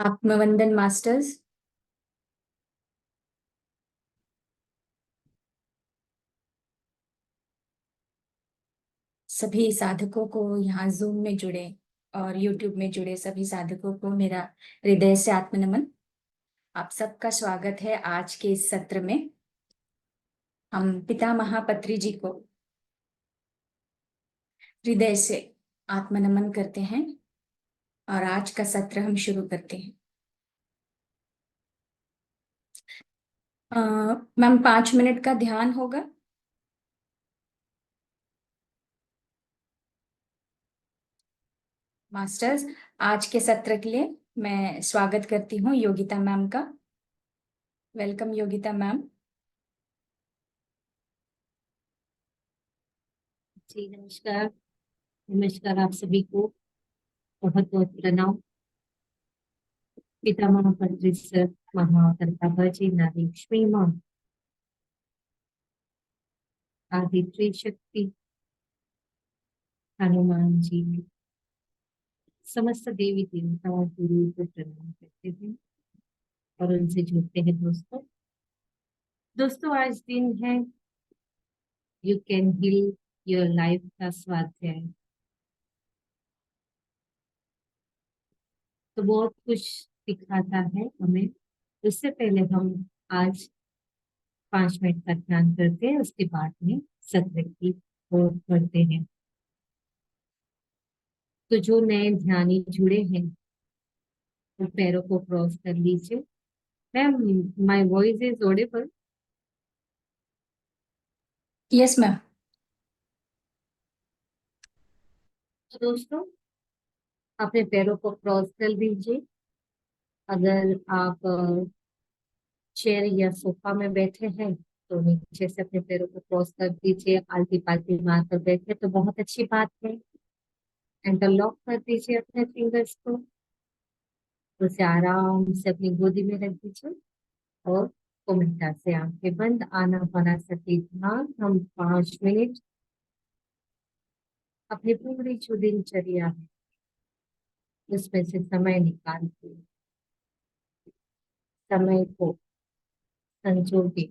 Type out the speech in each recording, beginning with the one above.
आत्मवंदन masters. सभी साधकों को यहाँ जूम में जुड़े और यूट्यूब में जुड़े सभी साधकों को मेरा हृदय से आत्मनमन। आप सबका स्वागत है आज के इस सत्र में। हम पिता महापत्री जी को हृदय से आत्मनमन करते हैं और आज का सत्र हम शुरू करते हैं। मैम 5 मिनट का ध्यान होगा। मास्टर्स, आज के सत्र के लिए मैं स्वागत करती हूँ योगिता मैम का। Welcome Yogita ma'am. जी नमस्कार। नमस्कार आप सभी को बहुत बहुत प्रणाम। पितामह सर महाकर्ताजी नारी माँ आदि त्रिशक्ति हनुमान जी समस्त देवी देवताओं गुरु को प्रणाम करते हैं और उनसे जुड़ते हैं। दोस्तों दोस्तों आज दिन है you can heal your life का स्वाध्याय। तो बहुत कुछ सिखाता है हमें। उससे पहले हम आज 5 मिनट का ध्यान करते हैं, उसके बाद में सत्र की ओर बढ़ते हैं। तो जो नए ध्यानी जुड़े हैं वो पैरों को क्रॉस कर लीजिए। Ma'am my voice is Audible? Yes ma'am. तो दोस्तों अपने पैरों को क्रॉस कर लीजिए। अगर आप चेयर या सोफा में बैठे हैं तो नीचे से अपने पैरों को क्रॉस कर दीजिए। आलती पालती मार कर बैठे तो बहुत अच्छी बात है। इंटरलॉक कर दीजिए अपने फिंगर्स को। उसे आराम से अपनी गोदी में रख दीजिए और कोमलता से आंखें बंद, आना पाना सही ध्यान। हम 5 मिनट अपनी पूरी जो दिनचर्या है उसमें से समय निकाल के समय को संजोगे।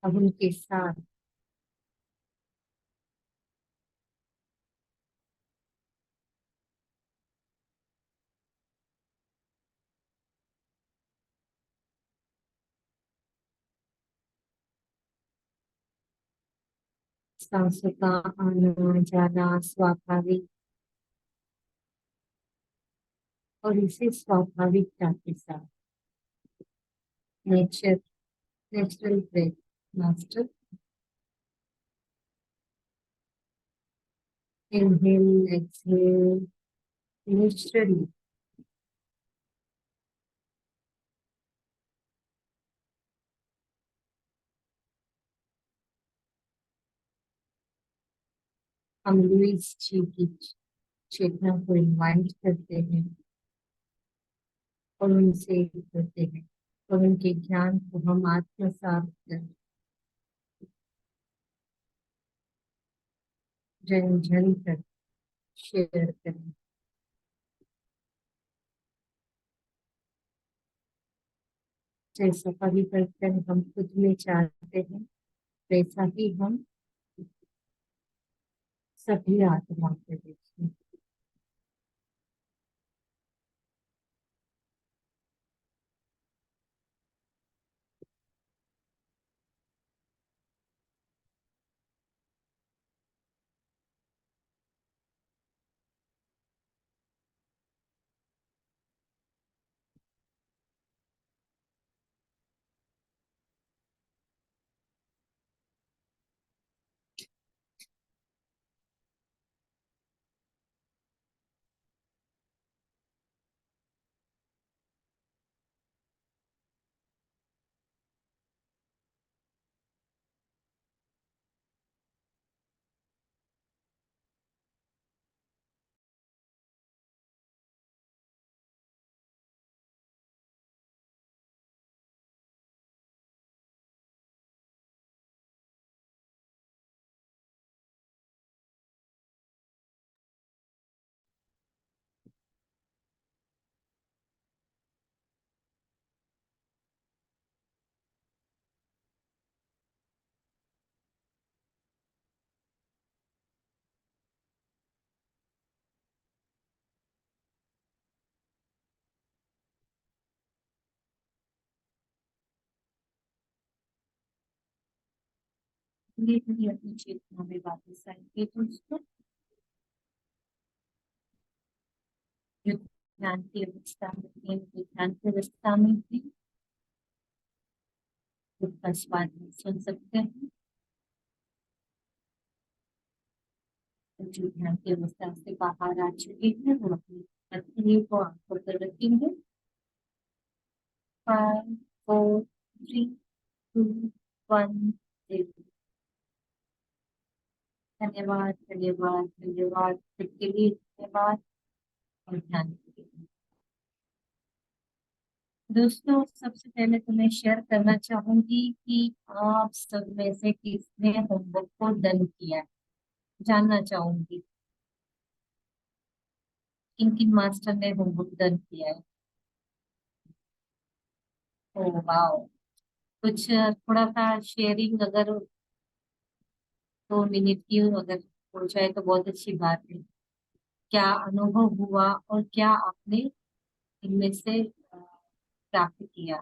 अब उनके साथ सांसों का आना जाना स्वाभाविक और इसी स्वाभाविकता के साथ nature natural breath master inhale exhale naturally. हम लुइस जी की चेतना को इनवाइट करते हैं और उनसे करते हैं और उनके ज्ञान को हम आत्मसात कर जन जन तक शेयर करें। जैसा परिवर्तन हम खुद में चाहते हैं वैसा ही हम सभी आत्मा को देखें। धीरे धीरे अपनी चेतना में वापस आएंगे दोस्तों। जो ध्यान की अवस्था में थे, वो ध्यान की अवस्था में भी खुद का स्वाद भी सुन सकते हैं। और जो ध्यान की अवस्था से बाहर आ चुके हैं वो अपनी हथेली को आंखों पर रखेंगे। 5 4 3 2 1 0। धन्यवाद धन्यवाद धन्यवाद, खुद के लिए धन्यवाद और ध्यान के लिए। दोस्तों सबसे पहले तो मैं शेयर करना चाहूंगी कि आप सब में से किसने होमवर्क को डन किया है। जानना चाहूंगी किन किन मास्टर ने होमवर्क डन किया है। ओ वाओ, कुछ थोड़ा सा शेयरिंग अगर 2 मिनट की अगर हो जाए तो बहुत अच्छी बात है। क्या अनुभव हुआ और क्या आपने इनमें से प्राप्त किया,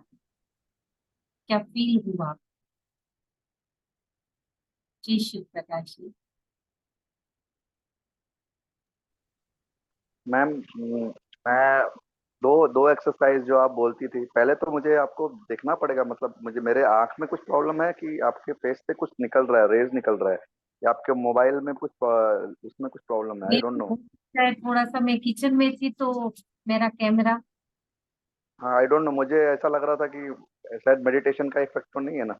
क्या फील हुआ। जी शिव प्रकाश जी। मैम, मैं दो दो एक्सरसाइज जो आप बोलती थी, पहले तो मुझे आपको देखना पड़ेगा, मतलब मुझे मेरे आंख में कुछ प्रॉब्लम है कि आपके फेस से कुछ निकल रहा है, रेज निकल रहा है, या आपके मोबाइल में कुछ उसमें कुछ प्रॉब्लम है, आई ये डोंट नो। शायद थोड़ा सा मैं किचन में थी तो मेरा कैमरा। हाँ, आई डोंट नो, मुझे ऐसा लग रहा था कि शायद मेडिटेशन का इफेक्ट तो नहीं है ना।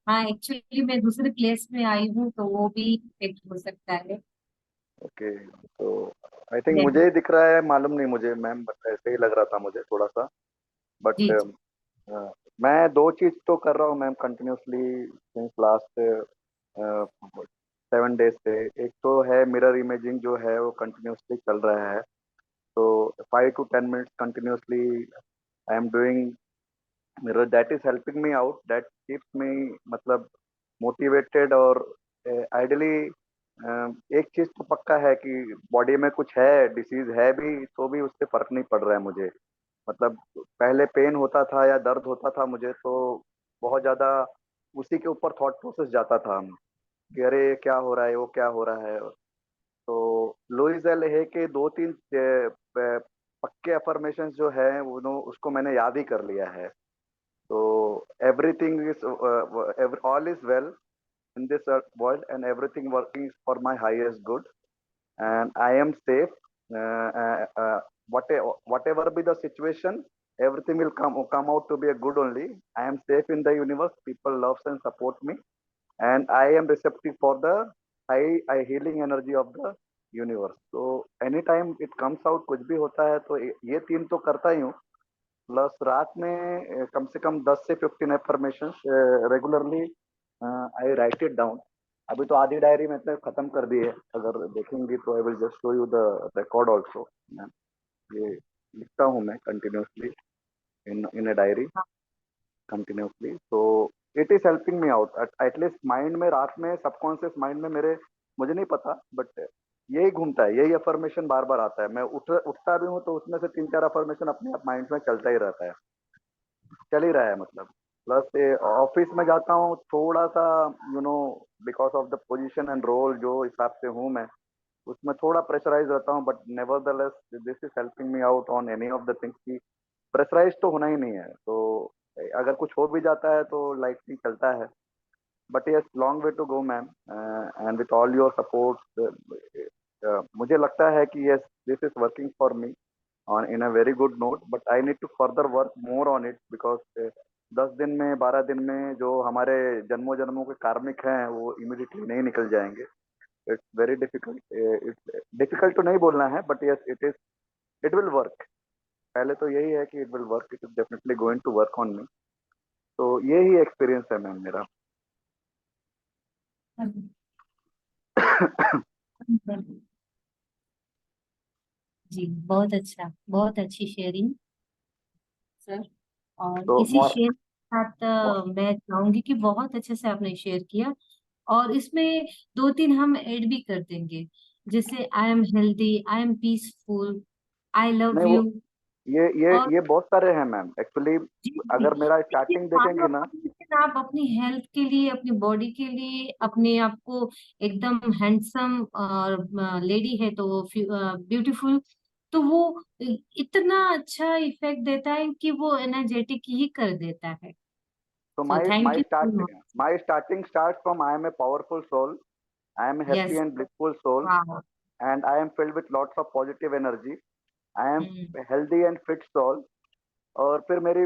हाँ एक्चुअली मैं दूसरे प्लेस में आई हूँ तो वो भी इफेक्ट हो सकता है। ओके, तो आई थिंक मुझे नहीं, ही दिख रहा है, मालूम नहीं मुझे मैम, बट ऐसे ही लग रहा था मुझे थोड़ा सा। बट जी जी। मैं दो चीज तो कर रहा हूँ ma'am continuously since last 7 days से। एक तो है मिरर इमेजिंग जो है वो कंटिन्यूसली चल रहा है, तो 5 to 10 minutes continuously I am doing mirror, that is helping me out, that keeps me मतलब मोटिवेटेड। और आइडली एक चीज तो पक्का है कि बॉडी में कुछ है, डिसीज है भी, तो भी उससे फर्क नहीं पड़ रहा है मुझे। मतलब पहले पेन होता था या दर्द होता था मुझे, तो बहुत ज्यादा उसी के ऊपर थॉट प्रोसेस जाता था कि अरे ये क्या हो रहा है, वो क्या हो रहा है। तो लुइस एल है के दो तीन पक्के अफर्मेशंस जो है उसको मैंने याद ही कर लिया है। तो everything is all is well in this world, and everything working for my highest good, and I am safe. Whatever be the situation, everything will come out to be a good only. I am safe in the universe, people loves and support me, and I am receptive for the high healing energy of the universe. So anytime it comes out, कुछ भी होता है, तो ये तीन तो करता ही हूँ। प्लस रात में कम से कम 10 से 15 affirmation regularly I right it down. अभी तो आधी डायरी में तो खत्म कर दी है, अगर देखेंगी तो I will just show you the record also. ये लिखता हूँ मैं continuously in in a diary continuously, तो it is helping me out. At least mind में रात में, सबकॉन्शियस माइंड में मेरे, मुझे नहीं पता, बट यही घूमता है, यही अफर्मेशन बार बार आता है। मैं उठता भी हूँ तो उसमें से 3 4 अफर्मेशन अपने आप माइंड में चलता ही रहता है, चल ही रहा है मतलब। प्लस ऑफिस में जाता हूँ थोड़ा सा, you know, because of the position and role जो हिसाब से हूँ मैं, उसमें थोड़ा प्रेशराइज रहता हूँ, but nevertheless this is helping me out on any of the things की प्रेशराइज तो होना ही नहीं है। तो अगर कुछ हो भी जाता है तो लाइटली चलता है। But yes, long way to go ma'am, and with all your support मुझे लगता है कि yes, this is working for me on in a very good note, but I need to further work more on it because 10 दिन में, 12 दिन में जो हमारे जन्मों जन्मों के कार्मिक हैं वो इमीडिएटली नहीं निकल जाएंगे। It's very difficult, it's difficult तो नहीं बोलना है, but yes it is, it will work. पहले तो यही है कि it will work, it is definitely going to work on me. तो यही एक्सपीरियंस है मैम मेरा। जी बहुत अच्छा, बहुत अच्छी शेयरिंग सर। और तो इसी शेयर के साथ मैं चाहूंगी कि बहुत अच्छे से आपने शेयर किया और इसमें 2 3 हम ऐड भी कर देंगे, जैसे I am healthy, I am peaceful, I love नहीं, वो यू। और ये बहुत सारे हैं मैम एक्चुअली। जी जी, अगर मेरा ये स्टार्टिंग सारे देखेंगे ना। ऑर्गेनाइजेशन आप अपनी हेल्थ के लिए, अपनी बॉडी के लिए, अपने आप को एकदम हैंडसम और लेडी है तो वो ब्यूटीफुल, तो वो इतना अच्छा इफेक्ट देता है कि वो एनर्जेटिक ही कर देता है। So so thank my you start so much. my starting starts from I am a powerful soul. I am a happy yes. and blissful soul, वाह। and I am filled with lots of positive energy. I am hmm. a healthy and fit soul. और फिर मेरी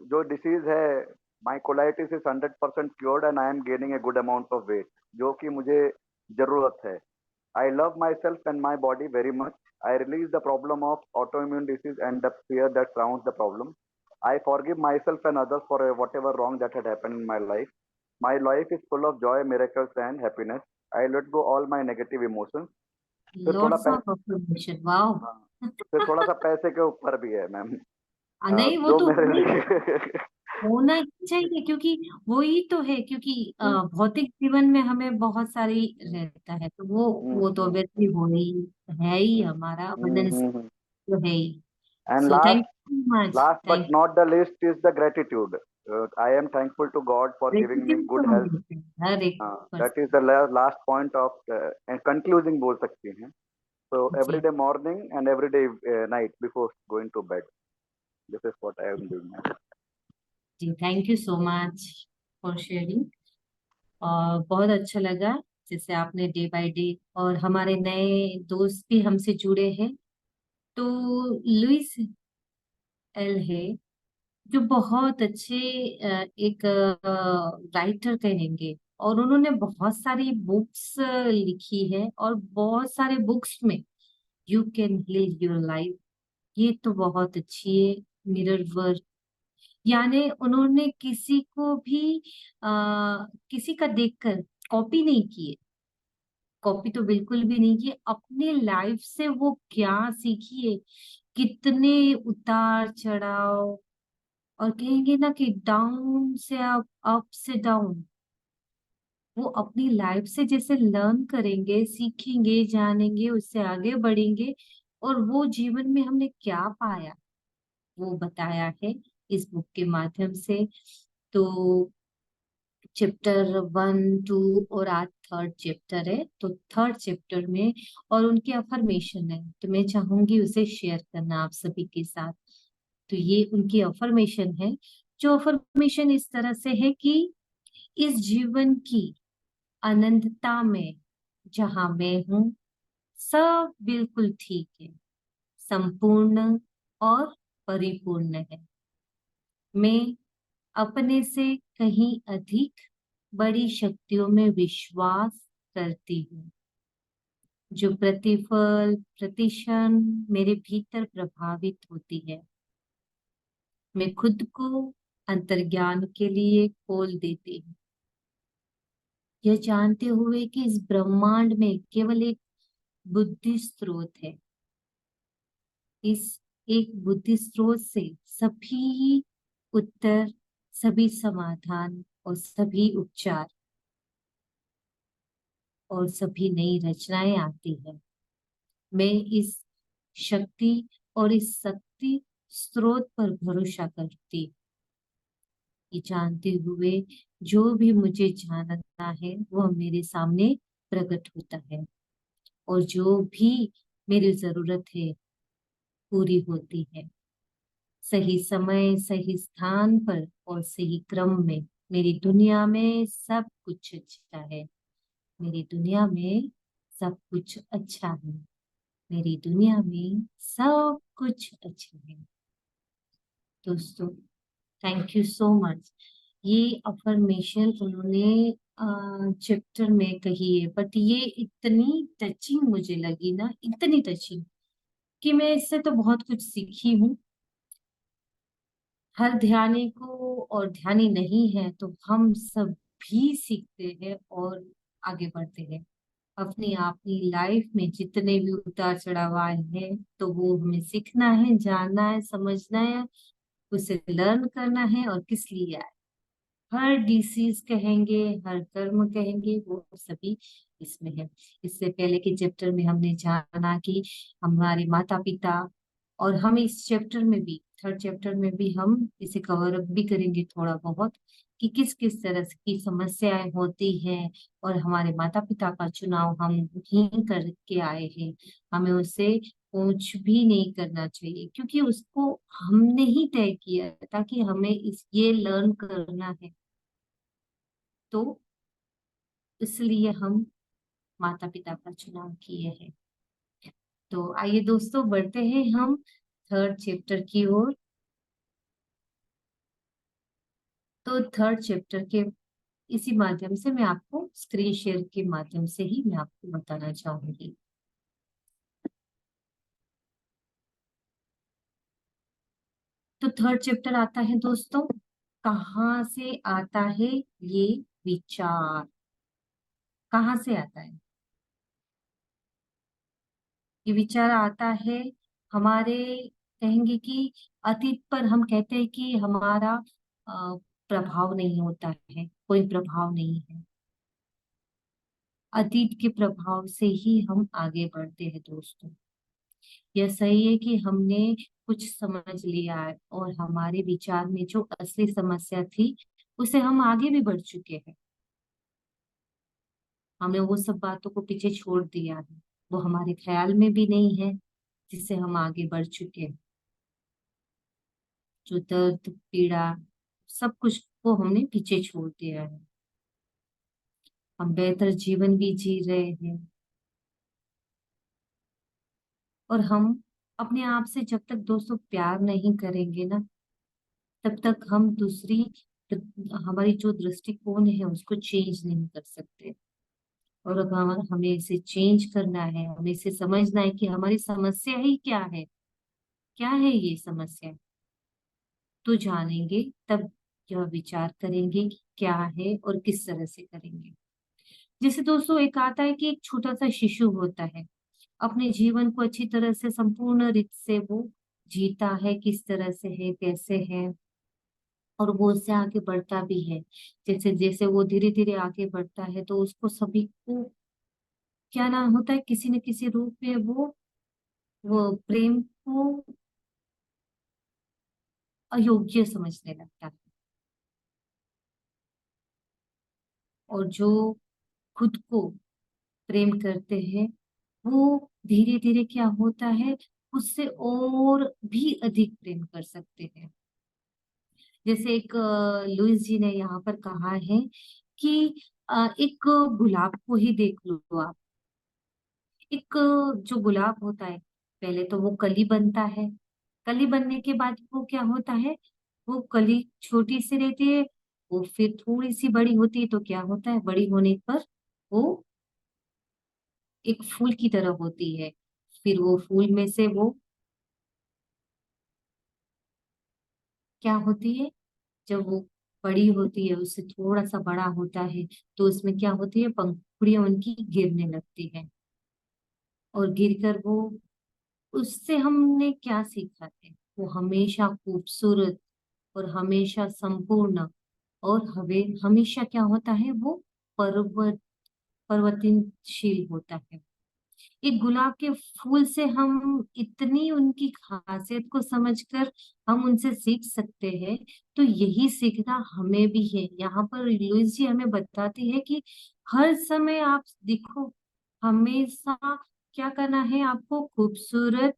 जो disease है, my colitis is 100% cured and I am gaining a good amount of weight, जो कि मुझे जरूरत है। I love my self and my body very much. I release the problem of autoimmune disease and the fear that surrounds the problem. I forgive myself and others for whatever wrong that had happened in my life. My life is full of joy, miracles and happiness. I let go all my negative emotions. फिर थोड़ा lots of affirmation. Wow. हाँ, फिर थोड़ा सा पैसे के ऊपर भी है मैम। नहीं, वो जो तो मेरे नहीं, लिए होना ही चाहिए, क्योंकि वो ही तो है, क्योंकि भौतिक जीवन में हमें बहुत सारी रहता है, तो वो तो ऑब्वियसली हो ही है ही, हमारा अबंडेंस तो है ही। And so thank you so much. last but thank not the least is the gratitude. I am thankful to God for giving me you. good तो health. हमें हर एक That is person. the last point of and concluding बोल सकती हैं. So every जी day morning and every day night before going to bed. This is what I am doing now. जी, thank you so much for sharing. और बहुत अच्छा लगा जैसे आपने डे बाय डे, और हमारे नए दोस्त भी हमसे जुड़े हैं। तो लुइस एल है, जो बहुत अच्छे एक राइटर कहेंगे, और उन्होंने बहुत सारी बुक्स लिखी है, और बहुत सारे बुक्स में you can heal your life, ये तो बहुत अच्छी है। मिरर वर्क, यानी उन्होंने किसी को भी किसी का देखकर कॉपी नहीं किए, कॉपी तो बिल्कुल भी नहीं किए, अपने लाइफ से वो क्या सीखिए, कितने उतार चढ़ाव, और कहेंगे ना कि डाउन से अप से डाउन, वो अपनी लाइफ से जैसे लर्न करेंगे, सीखेंगे, जानेंगे, उससे आगे बढ़ेंगे, और वो जीवन में हमने क्या पाया वो बताया है इस बुक के माध्यम से। तो चैप्टर 1, 2 और आज थर्ड चैप्टर है, तो थर्ड चैप्टर में और उनकी अफर्मेशन है, तो मैं चाहूंगी उसे शेयर करना आप सभी के साथ। तो ये उनकी अफर्मेशन है, जो अफर्मेशन इस तरह से है कि इस जीवन की अनंतता में जहां मैं हूं, सब बिल्कुल ठीक है, संपूर्ण और परिपूर्ण है। मैं अपने से कहीं अधिक बड़ी शक्तियों में विश्वास करती हूँ, जो प्रतिफल प्रतिक्षण मेरे भीतर प्रभावित होती है। मैं खुद को अंतर्ज्ञान के लिए खोल देती हूँ, यह जानते हुए कि इस ब्रह्मांड में केवल एक बुद्धि स्रोत है। इस एक बुद्धि स्रोत से सभी उत्तर, सभी समाधान और सभी उपचार और सभी नई रचनाएं आती है। मैं इस शक्ति और इस शक्ति स्रोत पर भरोसा करती, ये जानते हुए जो भी मुझे जानना है वह मेरे सामने प्रकट होता है, और जो भी मेरी जरूरत है पूरी होती है, सही समय, सही स्थान पर और सही क्रम में। मेरी दुनिया में सब कुछ अच्छा है, मेरी दुनिया में सब कुछ अच्छा है, मेरी दुनिया में सब कुछ अच्छा है। दोस्तों, थैंक यू सो मच। ये अफर्मेशन उन्होंने चैप्टर में कही है, बट ये इतनी टचिंग मुझे लगी ना, इतनी टचिंग, कि मैं इससे तो बहुत कुछ सीखी हूँ। हर ध्यानी को, और ध्यानी नहीं है तो हम सब भी सीखते हैं और आगे बढ़ते हैं। अपनी अपनी लाइफ में जितने भी उतार चढ़ाव आए हैं, तो वो हमें सीखना है, जानना है, समझना है, उसे लर्न करना है, और किस लिए आए। हर डिसीज कहेंगे, हर कर्म कहेंगे, वो सभी इसमें है। इससे पहले के चैप्टर में हमने जाना कि हमारे माता पिता और हम इस चैप्टर में भी, थर्ड चैप्टर में भी हम इसे कवर अप भी करेंगे थोड़ा बहुत, कि किस किस तरह की समस्याएं होती हैं, और हमारे माता पिता का चुनाव हम ही करके आए हैं, हमें उससे कुछ भी नहीं करना चाहिए, क्योंकि उसको हमने ही तय किया है, ताकि हमें इस ये लर्न करना है। तो इसलिए हम माता पिता का चुनाव किए हैं। तो आइए दोस्तों, बढ़ते हैं हम थर्ड चैप्टर की ओर। तो थर्ड चैप्टर के इसी माध्यम से मैं आपको स्क्रीन शेयर के माध्यम से ही मैं आपको बताना चाहूंगी। तो थर्ड चैप्टर आता है दोस्तों, कहाँ से आता है ये विचार, कहाँ से आता है ये विचार? आता है हमारे, कहेंगे कि अतीत पर हम कहते हैं कि हमारा प्रभाव नहीं होता है, कोई प्रभाव नहीं है। अतीत के प्रभाव से ही हम आगे बढ़ते हैं दोस्तों। यह सही है कि हमने कुछ समझ लिया है, और हमारे विचार में जो असली समस्या थी उसे हम आगे भी बढ़ चुके हैं। हमने वो सब बातों को पीछे छोड़ दिया है, वो हमारे ख्याल में भी नहीं है, जिससे हम आगे बढ़ चुके हैं। जो दर्द पीड़ा सब कुछ को हमने पीछे छोड़ दिया है, हम बेहतर जीवन भी जी रहे हैं। और हम अपने आप से जब तक दोस्तों प्यार नहीं करेंगे ना, तब तक हम दूसरी, हमारी जो दृष्टिकोण है उसको चेंज नहीं कर सकते। और अब हमें इसे चेंज करना है, हमें इसे समझना है कि हमारी समस्या ही क्या है ये समस्या। तो जानेंगे तब यह विचार करेंगे कि क्या है और किस तरह से करेंगे। जैसे दोस्तों एक आता है कि एक छोटा सा शिशु होता है, अपने जीवन को अच्छी तरह से संपूर्ण रीत से वो जीता है, किस तरह से है, कैसे है, और वो उससे आगे बढ़ता भी है। जैसे जैसे वो धीरे धीरे आगे बढ़ता है, तो उसको सभी को क्या नाम होता है, किसी न किसी रूप में वो प्रेम को अयोग्य समझने लगता है। और जो खुद को प्रेम करते हैं, वो धीरे धीरे क्या होता है, उससे और भी अधिक प्रेम कर सकते हैं। जैसे एक लुइस जी ने यहाँ पर कहा है कि एक गुलाब को ही देख लो आप। एक जो गुलाब होता है, पहले तो वो कली बनता है, कली बनने के बाद वो क्या होता है, वो कली छोटी सी रहती है, वो फिर थोड़ी सी बड़ी होती है, तो क्या होता है, बड़ी होने पर वो एक फूल की तरह होती है। फिर वो फूल में से वो क्या होती है, जब वो बड़ी होती है, उससे थोड़ा सा बड़ा होता है, तो उसमें क्या होती है, पंखुड़ियां उनकी गिरने लगती है। और गिरकर वो, उससे हमने क्या सीखा है, वो हमेशा खूबसूरत और हमेशा संपूर्ण, और हमें हमेशा क्या होता है, वो परिवर्तनशील होता है। एक गुलाब के फूल से हम इतनी उनकी खासियत को समझकर हम उनसे सीख सकते हैं। तो यही सीखना हमें भी है। यहाँ पर लुइस जी हमें बताती है कि हर समय आप देखो, हमेशा क्या करना है आपको, खूबसूरत,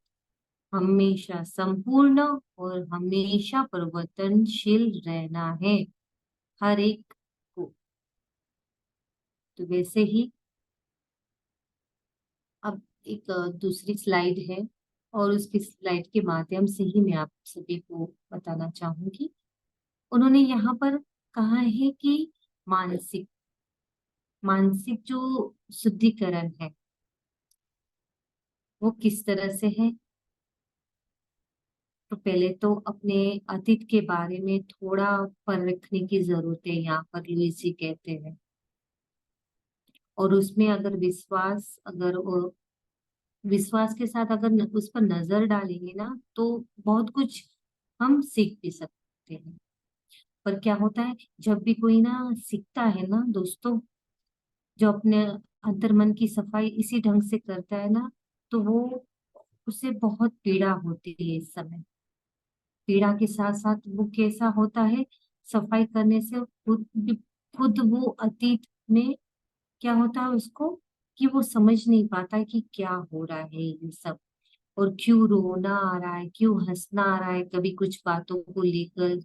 हमेशा संपूर्ण और हमेशा परिवर्तनशील रहना है, हर एक को। तो वैसे ही अब एक दूसरी स्लाइड है, और उसकी स्लाइड के माध्यम से ही मैं आप सभी को बताना चाहूंगी। उन्होंने यहाँ पर कहा है कि मानसिक मानसिक जो शुद्धिकरण है वो किस तरह से है। तो पहले तो अपने अतीत के बारे में थोड़ा परखने की जरूरत है, यहाँ पर लुईस जी कहते हैं। और उसमें अगर विश्वास के साथ अगर उस पर नजर डालेंगे ना, तो बहुत कुछ हम सीख भी सकते हैं। पर क्या होता है, जब भी कोई ना सीखता है ना दोस्तों, जो अपने अंतर मन की सफाई इसी ढंग से करता है ना, तो वो उसे बहुत पीड़ा होती है इस समय। पीड़ा के साथ साथ वो कैसा होता है, सफाई करने से खुद खुद वो अतीत में क्या होता है उसको, कि वो समझ नहीं पाता है कि क्या हो रहा है ये सब, और क्यों रोना आ रहा है, क्यों हंसना आ रहा है कभी कुछ बातों को लेकर,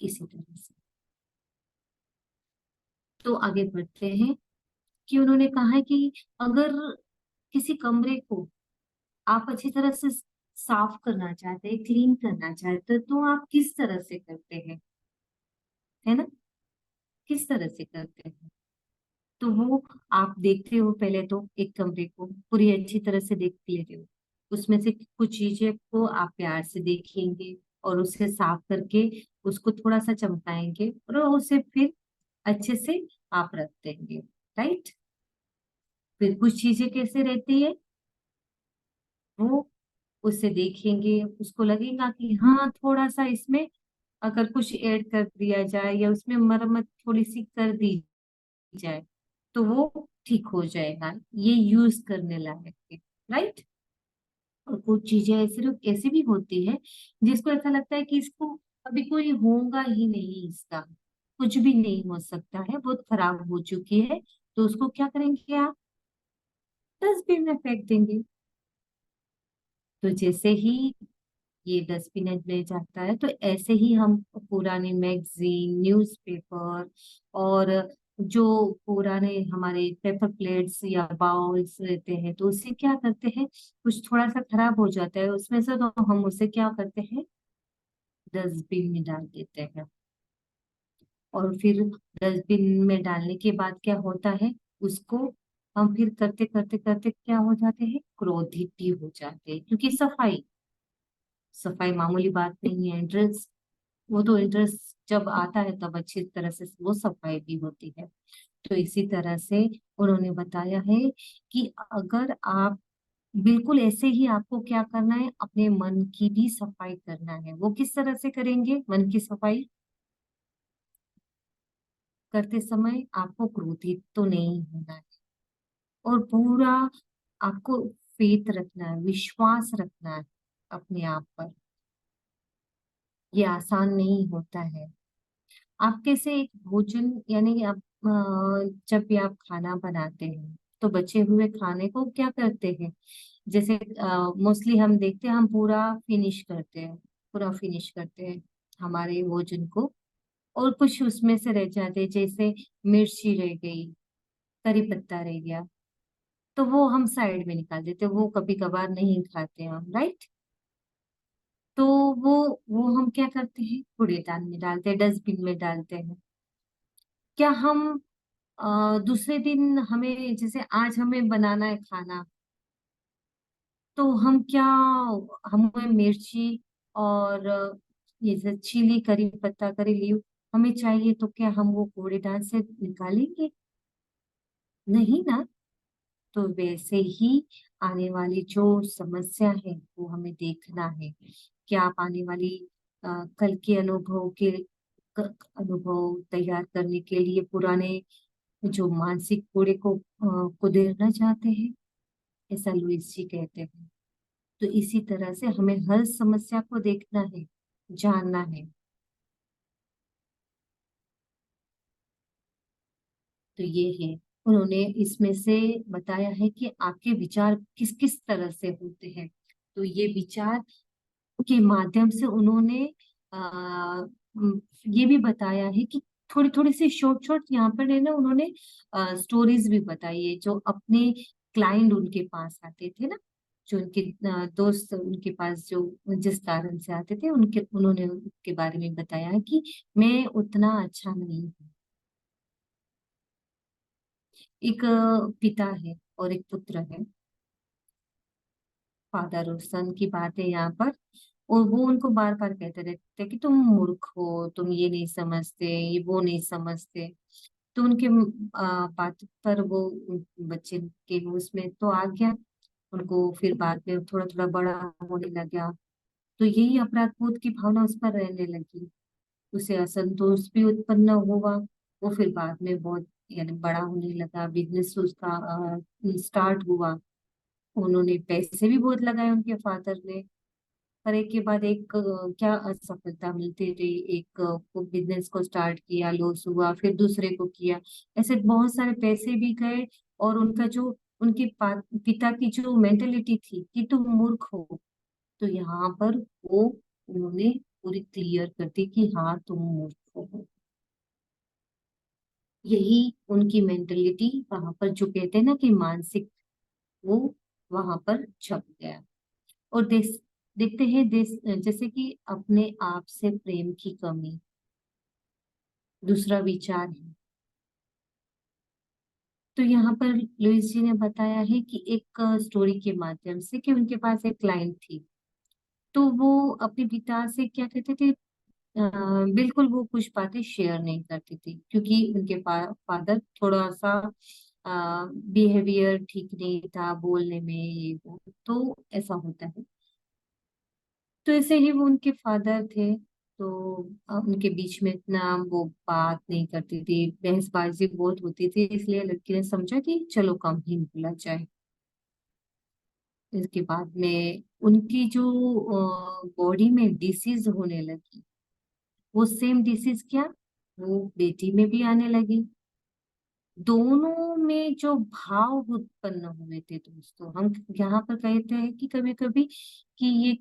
इसी तरह से। तो आगे बढ़ते हैं कि उन्होंने कहा है कि अगर किसी कमरे को आप अच्छी तरह से साफ करना चाहते हैं, क्लीन करना चाहते हैं, तो आप किस तरह से करते हैं, है ना, किस तरह से करते हैं। तो वो आप देखते हो, पहले तो एक कमरे को पूरी अच्छी तरह से देख लेते हो, उसमें से कुछ चीजें को आप प्यार से देखेंगे और उसे साफ करके उसको थोड़ा सा चमकाएंगे और उसे फिर अच्छे से आप रख देंगे, राइट। फिर कुछ चीजें कैसे रहती है, वो उसे देखेंगे, उसको लगेगा कि हाँ थोड़ा सा इसमें अगर कुछ ऐड कर दिया जाए या उसमें मरम्मत थोड़ी सी कर दी जाए तो वो ठीक हो जाएगा, ये यूज करने लायक है, राइट। और कुछ चीजें सिर्फ ऐसी भी होती है जिसको ऐसा लगता है कि इसको अभी कोई होगा ही नहीं, इसका कुछ भी नहीं हो सकता है, बहुत खराब हो चुकी है, तो उसको क्या करेंगे आप, डस्टबिन में फेंक देंगे। तो जैसे ही ये डस्टबिन में जाता है, तो ऐसे ही हम पुराने मैगजीन, न्यूज़पेपर और जो पुराने हमारे पेपर प्लेट्स या बाउल्स रहते हैं, तो उसे क्या करते हैं, कुछ थोड़ा सा खराब हो जाता है उसमें से, तो हम उसे क्या करते हैं, डस्टबिन में डाल देते हैं। और फिर डस्टबिन में डालने के बाद क्या होता है, उसको हम फिर करते करते करते क्या हो जाते हैं, क्रोधित भी हो जाते हैं, क्योंकि सफाई सफाई मामूली बात नहीं है। इंटरेस्ट, वो तो इंटरेस्ट जब आता है तब अच्छी तरह से वो सफाई भी होती है। तो इसी तरह से उन्होंने बताया है कि अगर आप बिल्कुल ऐसे ही आपको क्या करना है, अपने मन की भी सफाई करना है। वो किस तरह से करेंगे मन की सफाई, करते समय आपको क्रोधित तो नहीं होना है, और पूरा आपको फेथ रखना है, विश्वास रखना है अपने आप पर। ये आसान नहीं होता है। आप कैसे एक भोजन, यानी कि आप जब भी आप खाना बनाते हैं तो बचे हुए खाने को क्या करते हैं, जैसे मोस्टली हम देखते हैं, हम पूरा फिनिश करते हैं, पूरा फिनिश करते हैं हमारे भोजन को, और कुछ उसमें से रह जाते हैं, जैसे मिर्ची रह गई, करी पत्ता रह गया, तो वो हम साइड में निकाल देते हैं, वो कभी कभार नहीं खाते हम, राइट। तो वो वो हम क्या करते हैं, कूड़ेदान में डालते हैं, डस्टबिन में डालते हैं। क्या हम दूसरे दिन, हमें जैसे आज हमें बनाना है खाना, तो हम क्या, हमें मिर्ची और ये जो चिली, करी पत्ता, करी लीव हमें चाहिए, तो क्या हम वो कूड़ेदान से निकालेंगे, नहीं ना। तो वैसे ही आने वाली जो समस्या है वो हमें देखना है। क्या आप आने वाली कल के अनुभव के अनुभव तैयार करने के लिए पुराने जो मानसिक कूड़े को कुदेरना चाहते हैं, ऐसा लुइस जी कहते हैं। तो इसी तरह से हमें हर समस्या को देखना है, जानना है। तो ये है, उन्होंने इसमें से बताया है कि आपके विचार किस किस तरह से होते हैं। तो ये विचार के माध्यम से उन्होंने आ, ये भी बताया है कि थोड़ी थोड़ी सी शॉर्ट शॉर्ट यहाँ पर है ना, उन्होंने स्टोरीज भी बताई है, जो अपने क्लाइंट उनके पास आते थे ना, जो उनके दोस्त उनके पास जो जिस कारण से आते थे, उनके उन्होंने उनके बारे में बताया है कि मैं उतना अच्छा नहीं हूँ। एक पिता है और एक पुत्र है, फादर और सन की बात है यहाँ पर। और वो उनको बार बार कहते रहते हैं कि तुम मूर्ख हो, तुम ये नहीं समझते, ये वो नहीं समझते। तो उनके बात पर वो बच्चे के उसमें तो आ गया, उनको फिर बाद में थोड़ा थोड़ा बड़ा होने लगा, तो यही अपराध बोध की भावना उस पर रहने लगी, उसे असंतोष भी उत्पन्न हुआ। वो फिर बाद में बहुत, यानी बड़ा होने लगा, बिजनेस उसका स्टार्ट हुआ, उन्होंने पैसे भी बहुत लगाए उनके फादर ने, पर एक के बाद एक क्या असफलता मिलती रही। एक बिजनेस को स्टार्ट किया, लॉस हुआ, फिर दूसरे को किया, ऐसे बहुत सारे पैसे भी गए। और उनका जो उनके पिता की जो मेंटेलिटी थी कि तुम मूर्ख हो, तो यहाँ पर वो उन्होंने पूरी क्लियर कर दी कि हाँ तुम मूर्ख हो। यही उनकी मेंटेलिटी वहां पर, जो कहते हैं ना कि मानसिक, वो वहां पर छप गया। और देखते हैं जैसे कि अपने आप से प्रेम की कमी दूसरा विचार है। तो यहाँ पर लुइस जी ने बताया है कि एक स्टोरी के माध्यम से कि उनके पास एक क्लाइंट थी। तो वो अपने पिता से क्या कहते थे, बिल्कुल वो कुछ बातें शेयर नहीं करती थी, क्योंकि उनके फादर थोड़ा सा बिहेवियर ठीक नहीं था बोलने में, ये वो, तो ऐसा होता है। तो ऐसे ही वो उनके फादर थे, तो उनके बीच में इतना वो बात नहीं करती थी, बहसबाजी बहुत होती थी, इसलिए लड़की ने समझा कि चलो कम ही बोला जाए। इसके बाद में उनकी जो बॉडी में डिसीज होने लगी, वो सेम डिसीज क्या, वो बेटी में भी आने लगी। दोनों में जो भाव उत्पन्न हुए थे दोस्तों, हम यहाँ पर कहते हैं कि कभी कभी कि ये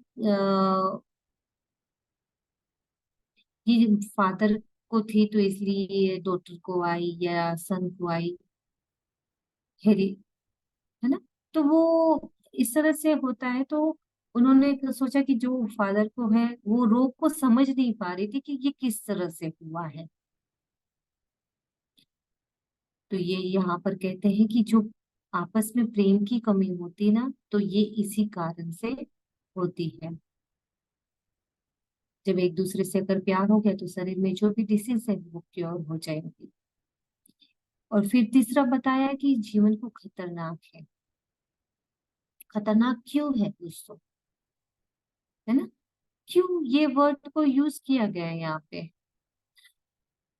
फादर को थी तो इसलिए डॉटर को आई या सन को आई, हेरी, है ना। तो वो इस तरह से होता है। तो उन्होंने सोचा कि जो फादर को है, वो रोग को समझ नहीं पा रही थी कि ये किस तरह से हुआ है। तो ये यहाँ पर कहते हैं कि जो आपस में प्रेम की कमी होती है ना, तो ये इसी कारण से होती है। जब एक दूसरे से अगर प्यार हो गया तो शरीर में जो भी डिसीज है वो क्योर हो जाएगी। और फिर तीसरा बताया कि जीवन को खतरनाक है। खतरनाक क्यों है दोस्तों, है ना, क्यों ये वर्ड को यूज किया गया है यहाँ पे।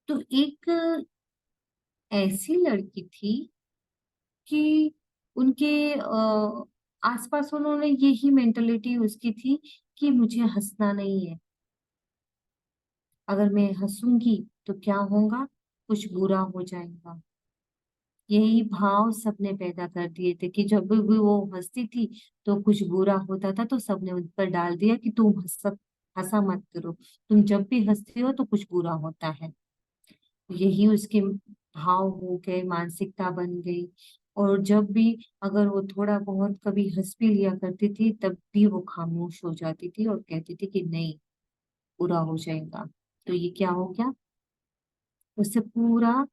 तो एक ऐसी लड़की थी कि उनके आसपास उन्होंने यही मेंटेलिटी उसकी थी कि मुझे हंसना नहीं है, अगर मैं हंसूंगी तो क्या होगा, कुछ बुरा हो जाएगा। यही भाव सबने पैदा कर दिए थे कि जब भी वो हंसती थी तो कुछ बुरा होता था, तो सबने उन पर डाल दिया कि तुम हंसा मत करो, तुम जब भी हंसते हो तो कुछ बुरा होता है। यही उसके भाव हो गए, मानसिकता बन गई। और जब भी अगर वो थोड़ा बहुत कभी हंस भी लिया करती थी, तब भी वो खामोश हो जाती थी और कहती थी कि नहीं, बुरा हो जाएगा। तो ये क्या हो गया, उससे पूरा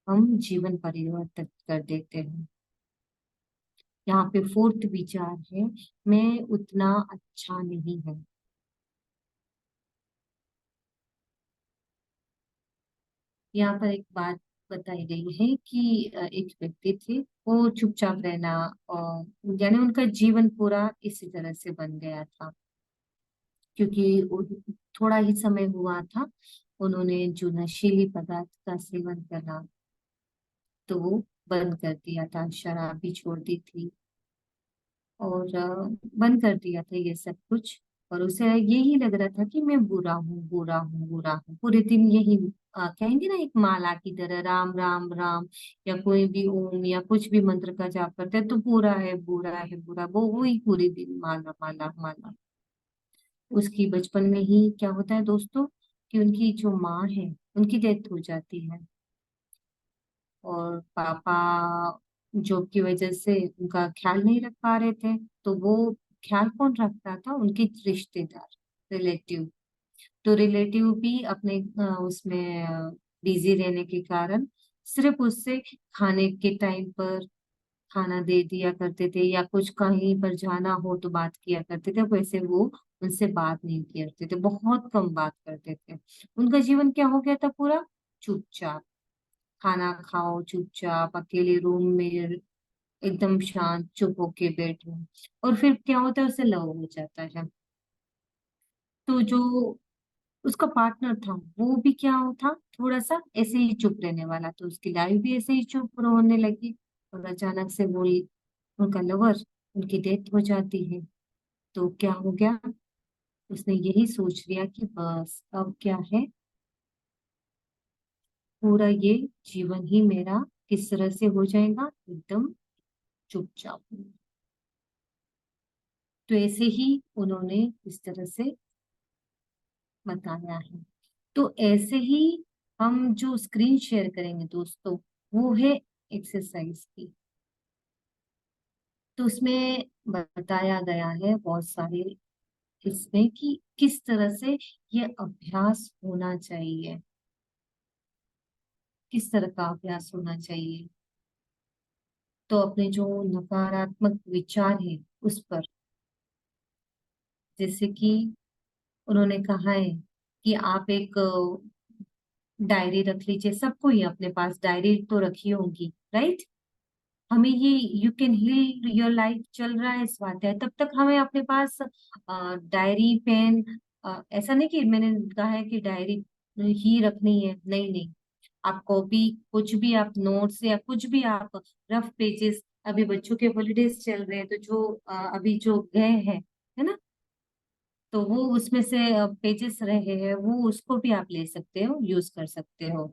हम जीवन परिवर्तित कर देते हैं। यहाँ पे फोर्थ विचार है, मैं उतना अच्छा नहीं हूँ। यहाँ पर एक बात बताई गई है कि एक व्यक्ति थे, वो चुपचाप रहना, और यानी उनका जीवन पूरा इसी तरह से बन गया था, क्योंकि थोड़ा ही समय हुआ था, उन्होंने जो नशीली पदार्थ का सेवन करना तो वो बंद कर दिया था, शराब भी छोड़ दी थी, और बंद कर दिया था ये सब कुछ। और उसे यही लग रहा था कि मैं बुरा हूँ, बुरा हूँ, बुरा हूँ, पूरे दिन यही कहेंगे ना, एक माला की तरह राम राम राम, या कोई भी ओम या कुछ भी मंत्र का जाप करते हैं तो बुरा है, बुरा है, बुरा, वो वही पूरे दिन माला माला माला। उसकी बचपन में ही क्या होता है दोस्तों, कि उनकी जो माँ है, उनकी डेथ हो जाती है। और पापा जॉब की वजह से उनका ख्याल नहीं रख पा रहे थे, तो वो ख्याल कौन रखता था, उनके रिश्तेदार, रिलेटिव। तो रिलेटिव भी अपने उसमें बिजी रहने के कारण सिर्फ उससे खाने के टाइम पर खाना दे दिया करते थे, या कुछ कहीं पर जाना हो तो बात किया करते थे, वैसे वो उनसे बात नहीं करते थे, बहुत कम बात करते थे। उनका जीवन क्या हो गया था, पूरा चुपचाप, खाना खाओ चुपचाप, अकेले रूम में एकदम शांत चुप होके बैठो। और फिर क्या होता है, उससे लव हो जाता है। तो जो उसका पार्टनर था, वो भी क्या था, थोड़ा सा ऐसे ही चुप रहने वाला, तो उसकी लाइफ भी ऐसे ही चुप होने लगी। और अचानक से वो उनका लवर उनकी डेथ हो जाती है, तो क्या हो गया, उसने यही सोच लिया कि बस अब क्या है, पूरा ये जीवन ही मेरा किस तरह से हो जाएगा, एकदम चुपचाप। तो ऐसे ही उन्होंने इस तरह से बताया है। तो ऐसे ही हम जो स्क्रीन शेयर करेंगे दोस्तों, वो है एक्सरसाइज की। तो उसमें बताया गया है बहुत सारे इसमें कि किस तरह से ये अभ्यास होना चाहिए, किस तरह का अभ्यास होना चाहिए। तो अपने जो नकारात्मक विचार है उस पर, जैसे कि उन्होंने कहा है कि आप एक डायरी रख लीजिए। सबको ही अपने पास डायरी तो रखी होगी, राइट। हमें ये you can heal your life चल रहा है, स्वाध्याय, तब तक हमें अपने पास डायरी पेन, ऐसा नहीं कि मैंने कहा है कि डायरी ही रखनी है, नहीं नहीं। आप कॉपी, कुछ भी आप नोट्स या कुछ भी आप रफ पेजेस, अभी बच्चों के हॉलीडेज चल रहे हैं तो जो अभी जो गए हैं, है ना, तो वो उसमें से पेजेस रहे हैं, वो उसको भी आप ले सकते हो, यूज कर सकते हो।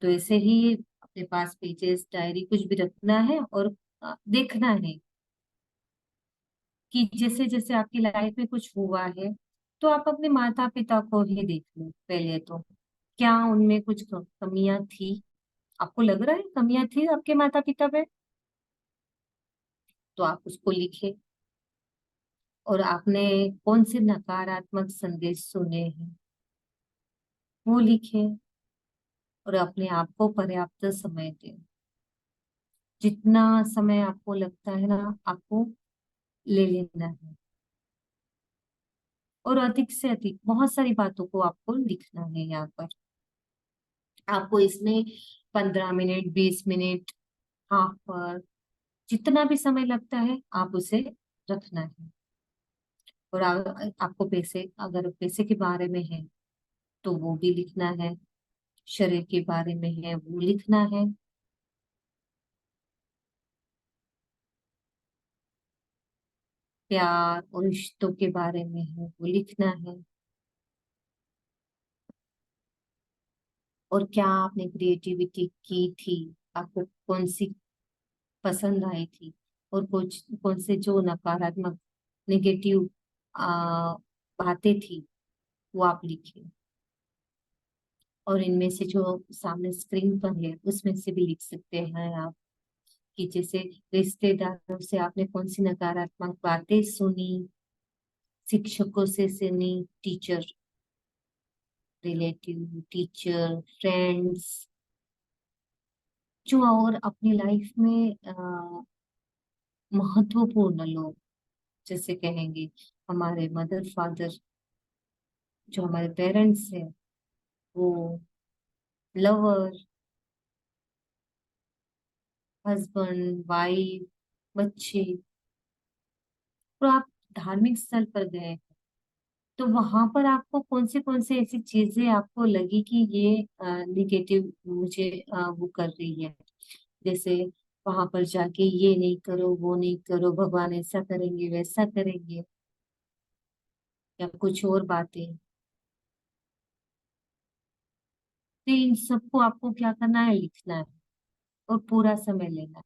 तो ऐसे ही अपने पास पेजेस, डायरी कुछ भी रखना है और देखना है कि जैसे जैसे आपकी लाइफ में कुछ हुआ है, तो आप अपने माता पिता को ही देख लो पहले तो। क्या उनमें कुछ कमियां थी, आपको लग रहा है कमियां थी आपके माता पिता पे, तो आप उसको लिखे। और आपने कौन से नकारात्मक संदेश सुने हैं, वो लिखे। और अपने आप को पर्याप्त समय दें। जितना समय आपको लगता है ना, आपको ले लेना है। और अधिक से अधिक बहुत सारी बातों को आपको लिखना है यहाँ पर। आपको इसमें 15 मिनट, 20 मिनट, हाफ पर, जितना भी समय लगता है आप उसे रखना है। और आपको पैसे, अगर पैसे के बारे में है तो वो भी लिखना है, शरीर के बारे में है वो लिखना है, प्यार और रिश्तों के बारे में है वो लिखना है। और क्या आपने क्रिएटिविटी की थी, आपको कौन सी पसंद आई थी, और कुछ कौन से जो नकारात्मक, नेगेटिव आ बातें थी, वो आप लिखिए। और इनमें से जो सामने स्क्रीन पर है उसमें से भी लिख सकते हैं आप, कि जैसे रिश्तेदारों से आपने कौन सी नकारात्मक बातें सुनी, शिक्षकों से सुनी, टीचर, रिलेटिव, टीचर, फ्रेंड्स, जो और अपनी लाइफ में महत्वपूर्ण लोग, जैसे कहेंगे हमारे मदर फादर, जो हमारे पेरेंट्स हैं, वो लवर, हस्बैंड, वाइफ, बच्चे। तो आप धार्मिक स्थल पर गए, तो वहां पर आपको कौन से ऐसी चीजें आपको लगी कि ये निगेटिव मुझे वो कर रही है, जैसे वहां पर जाके ये नहीं करो, वो नहीं करो, भगवान ऐसा करेंगे, वैसा करेंगे, या कुछ और बातें। तो इन सबको आपको क्या करना है, लिखना है और पूरा समय लेना है।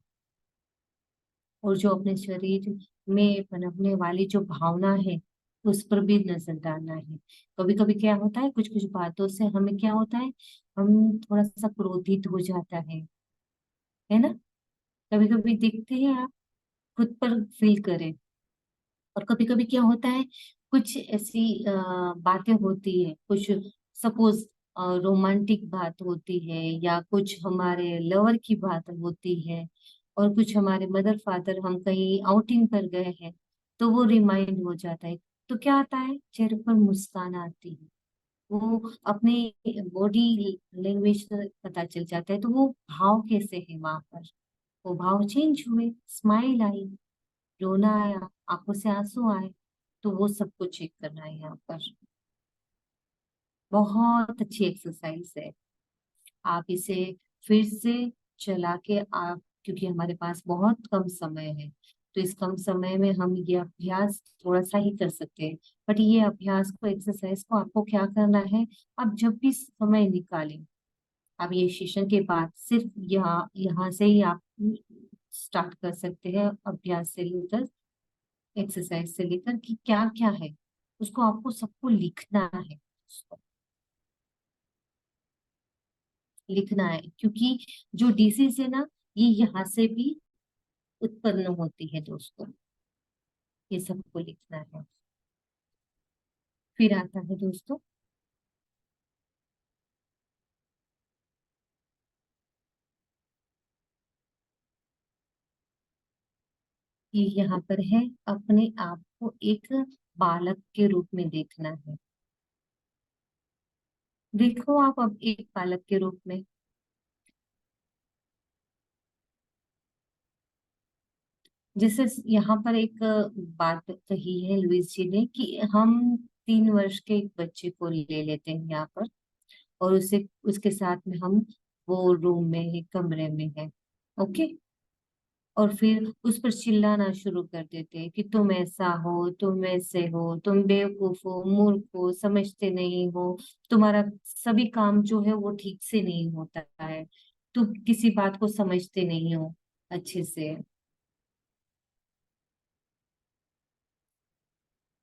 और जो अपने शरीर में पनपने वाली जो भावना है उस पर भी नजर डालना है। कभी कभी क्या होता है, कुछ कुछ बातों से हमें क्या होता है, हम थोड़ा सा क्रोधित हो जाता है ना। कभी कभी देखते हैं, आप खुद पर फील करें। और कभी कभी क्या होता है, कुछ ऐसी बातें होती है, कुछ सपोज रोमांटिक बात होती है, या कुछ हमारे लवर की बात होती है, और कुछ हमारे मदर फादर, हम कहीं आउटिंग पर गए हैं, तो वो रिमाइंड हो जाता है। तो क्या आता है, चेहरे पर मुस्कान आती है, वो अपने बॉडी लैंग्वेज से पता चल जाता है। तो वो भाव कैसे है वहां पर, वो भाव चेंज हुए, स्माइल आई, रोना आया, आंखों से आंसू आए, तो वो सबको चेक करना है यहाँ पर। बहुत अच्छी एक्सरसाइज है। आप इसे फिर से चला के आप, क्योंकि हमारे पास बहुत कम समय है, तो इस कम समय में हम ये अभ्यास थोड़ा सा ही कर सकते हैं। बट ये अभ्यास को, एक्सरसाइज को आपको क्या करना है, आप जब भी समय निकालें, अब ये सेशन के बाद सिर्फ यहाँ यहाँ से ही आप स्टार्ट कर सकते हैं, अभ्यास से लेकर, एक्सरसाइज से लेकर, कि क्या क्या है उसको आपको सबको लिखना है, उसको लिखना है, क्योंकि जो डिसीज है ना, ये यहाँ से भी उत्पन्न होती है दोस्तों, ये सबको लिखना है। फिर आता है दोस्तों कि यहाँ पर है अपने आप को एक बालक के रूप में देखना है। देखो आप अब एक बालक के रूप में, जैसे यहाँ पर एक बात कही है लुइस जी ने कि हम 3 वर्ष के एक बच्चे को ले लेते हैं यहाँ पर, और उसे उसके साथ में हम वो रूम में है, कमरे में है, ओके, और फिर उस पर चिल्लाना शुरू कर देते हैं कि तुम ऐसा हो, तुम ऐसे हो, तुम बेवकूफ हो, मूर्ख हो, समझते नहीं हो, तुम्हारा सभी काम जो है वो ठीक से नहीं होता है, तुम किसी बात को समझते नहीं हो अच्छे से,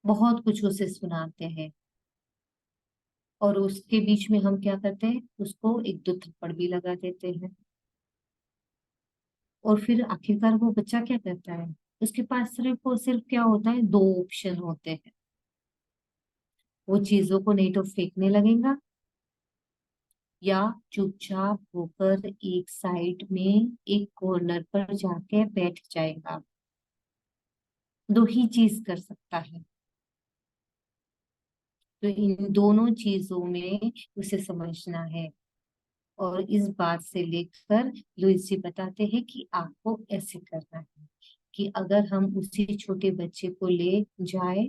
बहुत कुछ उसे सुनाते हैं। और उसके बीच में हम क्या करते हैं, उसको एक दो थप्पड़ भी लगा देते हैं। और फिर आखिरकार वो बच्चा क्या करता है, उसके पास सिर्फ और सिर्फ क्या होता है, 2 ऑप्शन होते हैं। वो चीजों को नहीं तो फेंकने लगेगा, या चुपचाप होकर एक साइड में एक कॉर्नर पर जाके बैठ जाएगा। दो ही चीज कर सकता है। तो इन दोनों चीजों में उसे समझना है। और इस बात से लेकर लुइस जी बताते हैं कि आपको ऐसे करना है कि अगर हम उसी छोटे बच्चे को ले जाए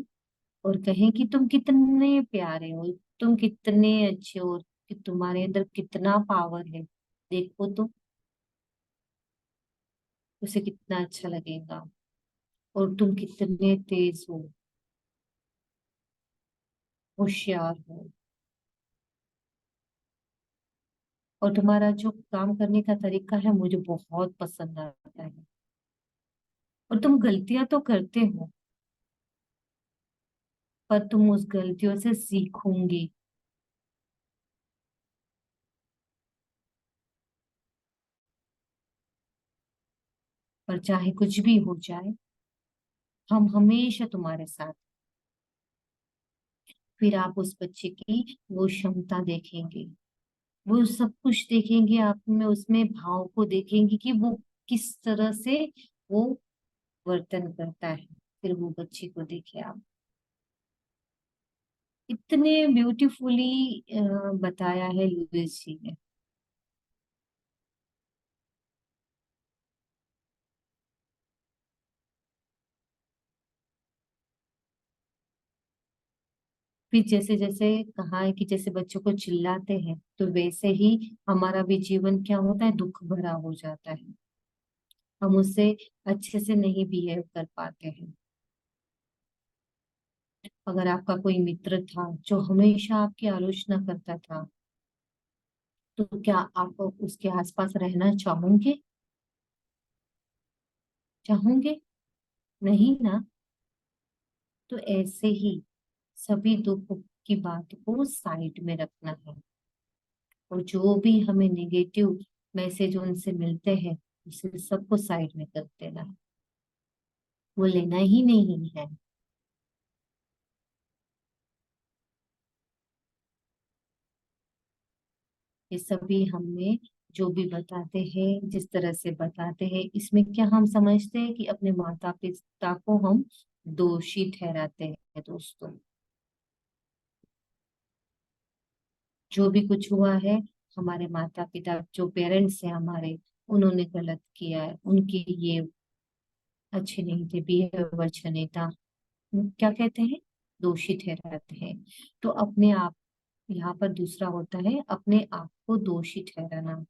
और कहें कि तुम कितने प्यारे हो, तुम कितने अच्छे हो, कि तुम्हारे अंदर कितना पावर है, देखो तो उसे कितना अच्छा लगेगा। और तुम कितने तेज हो, होशियार हो, और तुम्हारा जो काम करने का तरीका है मुझे बहुत पसंद आता है, और तुम गलतियां तो करते हो पर तुम उस गलतियों से सीखोगे। पर चाहे कुछ भी हो जाए, हम हमेशा तुम्हारे साथ। फिर आप उस बच्चे की वो क्षमता देखेंगे, वो सब कुछ देखेंगे, आप में उसमें भाव को देखेंगे कि वो किस तरह से वो वर्तन करता है। फिर वो बच्चे को देखे आप, इतने ब्यूटीफुली बताया है लुइस जी ने। फिर जैसे जैसे कहा है कि जैसे बच्चों को चिल्लाते हैं तो वैसे ही हमारा भी जीवन क्या होता है, दुख भरा हो जाता है, हम उससे अच्छे से नहीं बिहेव कर पाते हैं। अगर आपका कोई मित्र था जो हमेशा आपकी आलोचना करता था, तो क्या आप उसके आसपास रहना चाहोगे? चाहोगे? नहीं ना। तो ऐसे ही सभी दुख की बात को साइड में रखना है, और जो भी हमें नेगेटिव मैसेज उनसे मिलते हैं उसे सबको साइड में कर देना है, वो लेना ही नहीं है। ये सभी हमें जो भी बताते हैं, जिस तरह से बताते हैं, इसमें क्या हम समझते हैं कि अपने माता पिता को हम दोषी ठहराते हैं दोस्तों। जो भी कुछ हुआ है, हमारे माता पिता जो पेरेंट्स हैं हमारे, उन्होंने गलत किया है, उनके ये अच्छे नहीं थे, बिहेवियर अच्छा नहीं था, क्या कहते हैं, दोषी ठहराते हैं। तो अपने आप, यहाँ पर दूसरा होता है अपने आप को दोषी ठहराना।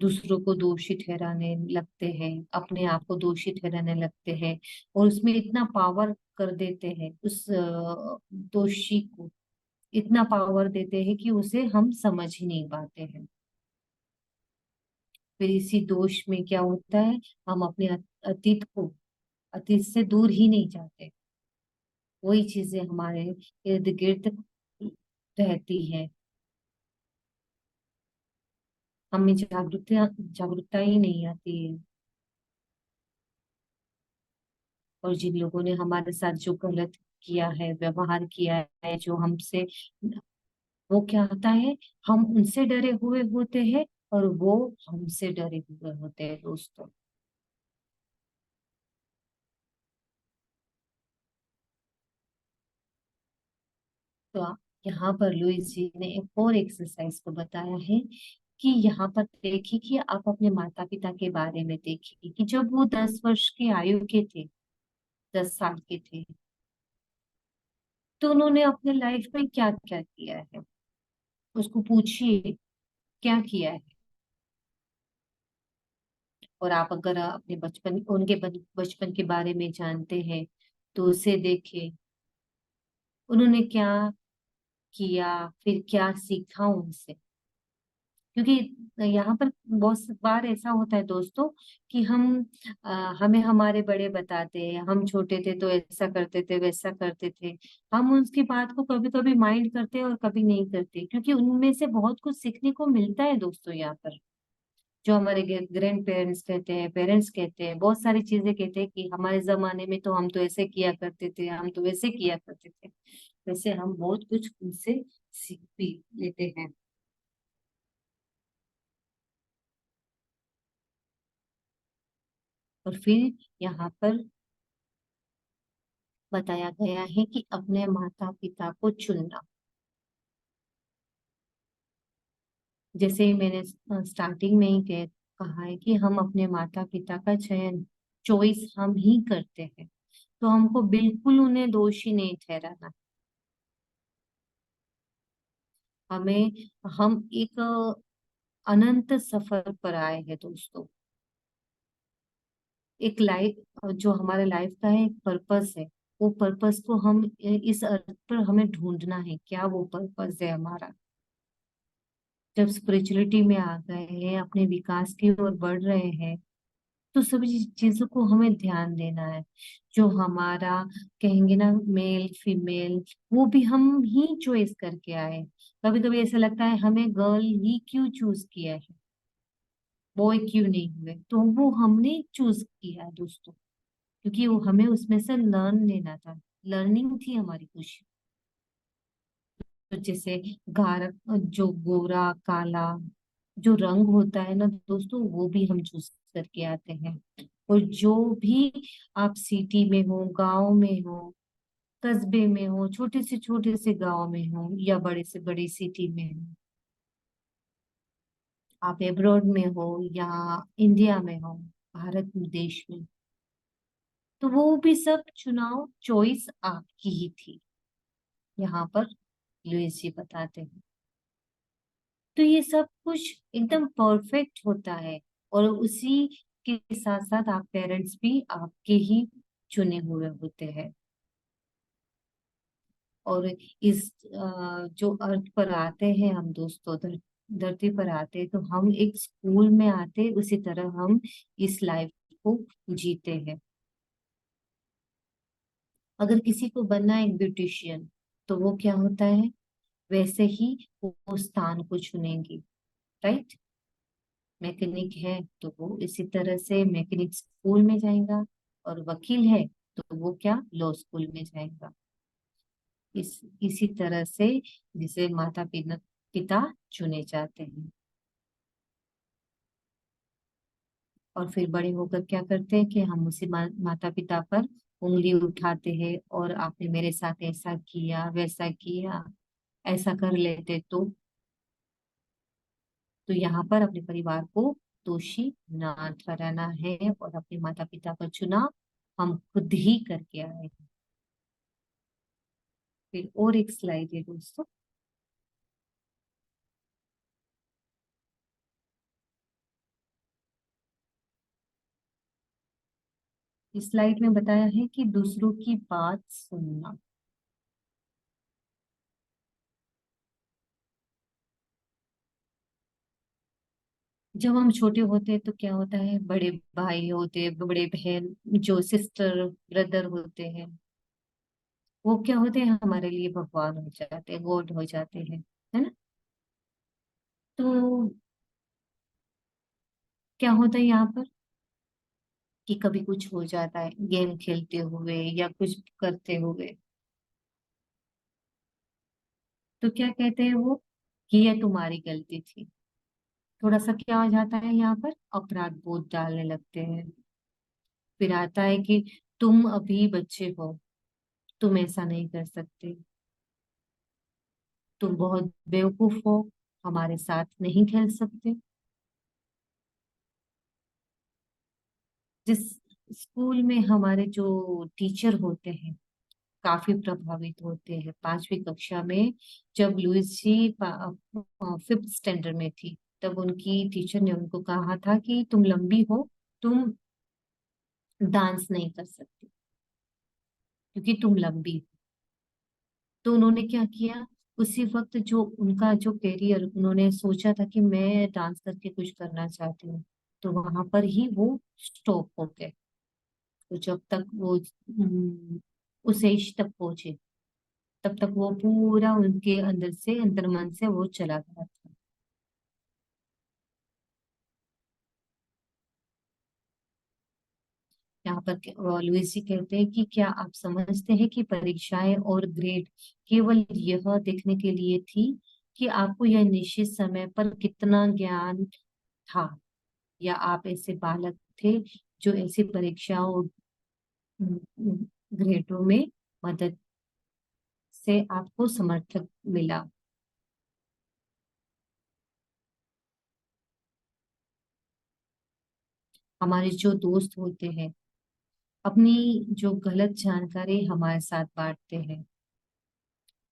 दूसरों को दोषी ठहराने लगते हैं, अपने आप को दोषी ठहराने लगते हैं, और उसमें इतना पावर कर देते हैं, उस दोषी को इतना पावर देते हैं कि उसे हम समझ ही नहीं पाते हैं। फिर इसी दोष में क्या होता है, हम अपने अतीत से दूर ही नहीं जाते। वही चीजें हमारे इर्द गिर्द रहती है, हमें जागरूकता ही नहीं आती है। और जिन लोगों ने हमारे साथ जो गलत किया है, व्यवहार किया है जो हमसे, वो क्या होता है, हम उनसे डरे हुए होते हैं और वो हमसे डरे हुए होते हैं दोस्तों। तो यहाँ पर लुइस जी ने एक और एक्सरसाइज को बताया है कि यहाँ पर देखिए कि आप अपने माता पिता के बारे में देखिए कि जब वो 10 वर्ष की आयु के थे, 10 साल के थे, तो उन्होंने अपने लाइफ में क्या क्या किया है, उसको पूछिए क्या किया है। और आप अगर अपने बचपन के बारे में जानते हैं तो उसे देखें, उन्होंने क्या किया, फिर क्या सीखा उनसे। क्योंकि यहाँ पर बहुत बार ऐसा होता है दोस्तों कि हमें हमारे बड़े बताते हैं, हम छोटे थे तो ऐसा करते थे वैसा करते थे, हम उसकी बात को कभी कभी माइंड करते हैं और कभी नहीं करते, क्योंकि उनमें से बहुत कुछ सीखने को मिलता है दोस्तों। यहाँ पर जो हमारे ग्रैंड पेरेंट्स कहते हैं, पेरेंट्स कहते हैं, बहुत सारी चीजें कहते हैं कि हमारे जमाने में तो हम तो ऐसे किया करते थे, हम तो वैसे किया करते थे। वैसे हम बहुत कुछ उनसे सीख भी लेते हैं। और फिर यहाँ पर बताया गया है कि अपने माता पिता को चुनना, जैसे ही मैंने स्टार्टिंग में ही कहा है कि हम अपने माता पिता का चयन, चॉइस हम ही करते हैं, तो हमको बिल्कुल उन्हें दोषी नहीं ठहराना। हमें हम एक अनंत सफर पर आए हैं दोस्तों। एक लाइफ, जो हमारे लाइफ का है, एक पर्पस है। वो पर्पस को हम इस अर्थ पर हमें ढूंढना है, क्या वो पर्पस है हमारा। जब स्पिरिचुअलिटी में आ गए हैं, अपने विकास की ओर बढ़ रहे हैं, तो सभी चीजों को हमें ध्यान देना है। जो हमारा कहेंगे ना, मेल फीमेल, वो भी हम ही चॉइस करके आए। कभी कभी ऐसा लगता है हमें गर्ल ही क्यों चूज किया है, बॉय क्यों नहीं हुए, तो वो हमने चूज किया है दोस्तों, क्योंकि वो हमें उसमें से लर्न लेना था, लर्निंग थी हमारी कुछ। तो जैसे गार जो गोरा काला जो रंग होता है ना दोस्तों, वो भी हम चूज करके आते हैं। और जो भी आप सिटी में हो, गांव में हो, कस्बे में हो, छोटे से गांव में हो, या बड़े से बड़ी सिटी में हो, आप एब्रॉड में हो या इंडिया में हो, भारत देश में, तो वो भी सब चुनाव, चॉइस आपकी ही थी। यहाँ पर लुइस जी बताते हैं। तो ये सब कुछ एकदम परफेक्ट होता है, और उसी के साथ साथ आप पेरेंट्स भी आपके ही चुने हुए होते हैं। और इस जो अर्थ पर आते हैं हम दोस्तों, धरती पर आते हैं, तो हम एक स्कूल में आते, उसी तरह हम इस लाइफ को जीते हैं। अगर किसी को बनना है एक ब्यूटिशियन, तो वो क्या होता है, वैसे ही वो स्थान को चुनेंगी, राइट। मैकेनिक है तो वो इसी तरह से मैकेनिक स्कूल में जाएगा, और वकील है तो वो क्या, लॉ स्कूल में जाएगा। इसी तरह से जिसे माता पिता चुने जाते हैं। और फिर बड़े होकर क्या करते हैं कि हम उसी माता पिता पर उंगली उठाते हैं, और आपने मेरे साथ ऐसा किया वैसा किया, ऐसा कर लेते तो यहाँ पर अपने परिवार को दोषी ना ठहराना है, और अपने माता पिता का चुनाव हम खुद ही करके आए हैं। फिर और एक स्लाइड है दोस्तों। इस स्लाइड में बताया है कि दूसरों की बात सुनना। जब हम छोटे होते हैं तो क्या होता है, बड़े भाई होते हैं, बड़े बहन, जो सिस्टर ब्रदर होते हैं, वो क्या होते हैं, हमारे लिए भगवान हो जाते हैं, गॉड हो जाते हैं, है ना। तो क्या होता है यहाँ पर कि कभी कुछ हो जाता है गेम खेलते हुए या कुछ करते हुए, तो क्या कहते हैं वो कि ये तुम्हारी गलती थी। थोड़ा सा क्या हो जाता है यहाँ पर, अपराध बोध डालने लगते हैं। फिर आता है कि तुम अभी बच्चे हो, तुम ऐसा नहीं कर सकते, तुम बहुत बेवकूफ हो, हमारे साथ नहीं खेल सकते। जिस स्कूल में हमारे जो टीचर होते हैं काफी प्रभावित होते हैं। 5वीं कक्षा में जब लुइसी 5th स्टैंडर्ड में थी, तब उनकी टीचर ने उनको कहा था कि तुम लंबी हो, तुम डांस नहीं कर सकती क्योंकि तुम लंबी हो। तो उन्होंने क्या किया, उसी वक्त जो उनका जो करियर उन्होंने सोचा था कि मैं डांस करके कुछ करना चाहती हूँ, तो वहां पर ही वो स्टॉप हो गए। तो जब तक वो उस एज तक पहुंचे, तब तक वो पूरा उनके अंदर से, अंतर मन से वो चला गया था। यहाँ पर लुइसी कहते हैं कि क्या आप समझते हैं कि परीक्षाएं और ग्रेड केवल यह देखने के लिए थी कि आपको यह निश्चित समय पर कितना ज्ञान था, या आप ऐसे बालक थे जो ऐसी परीक्षाओं और ग्रेडों में मदद से आपको समर्थक मिला। हमारे जो दोस्त होते हैं अपनी जो गलत जानकारी हमारे साथ बांटते हैं,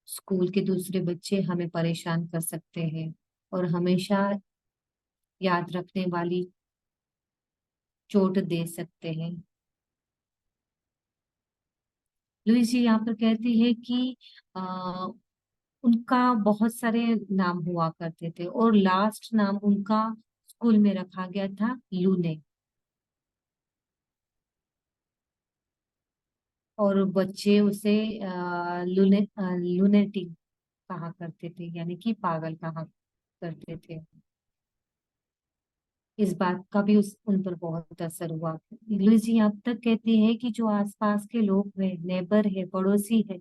स्कूल के दूसरे बच्चे हमें परेशान कर सकते हैं और हमेशा याद रखने वाली चोट दे सकते हैं। लुई जी यहाँ पर कहती है कि उनका बहुत सारे नाम हुआ करते थे और लास्ट नाम उनका स्कूल में रखा गया था लूने। और बच्चे उसे लूनेटिक कहा करते थे, यानी कि पागल कहा करते थे। इस बात का भी उन पर बहुत असर हुआ। लुइस जी यहाँ तक कहती है कि जो आसपास के लोग हैं, नेबर है, पड़ोसी है,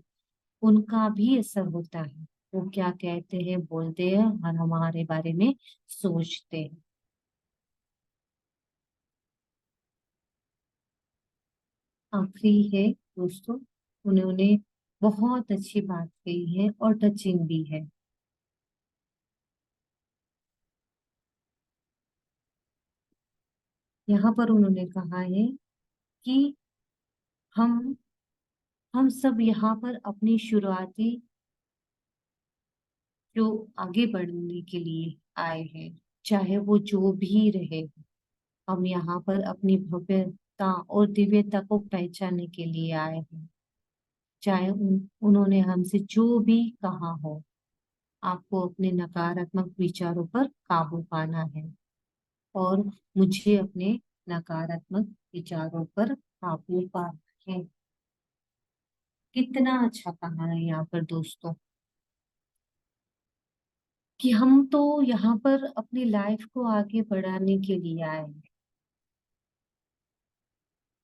उनका भी असर होता है। वो क्या कहते हैं, बोलते हैं और हमारे बारे में सोचते हैं। आखिरी है दोस्तों, उन्होंने बहुत अच्छी बात कही है और टचिंग भी है। यहाँ पर उन्होंने कहा है कि हम हम सब यहाँ पर अपनी शुरुआती जो आगे बढ़ने के लिए आए हैं, चाहे वो जो भी रहे। हम यहाँ पर अपनी भव्यता और दिव्यता को पहचानने के लिए आए हैं। चाहे उन्होंने हमसे जो भी कहा हो, आपको अपने नकारात्मक विचारों पर काबू पाना है और मुझे अपने नकारात्मक विचारों पर काबू पाना है। कितना अच्छा कहा है यहाँ पर दोस्तों, कि हम तो यहाँ पर अपनी लाइफ को आगे बढ़ाने के लिए आए हैं,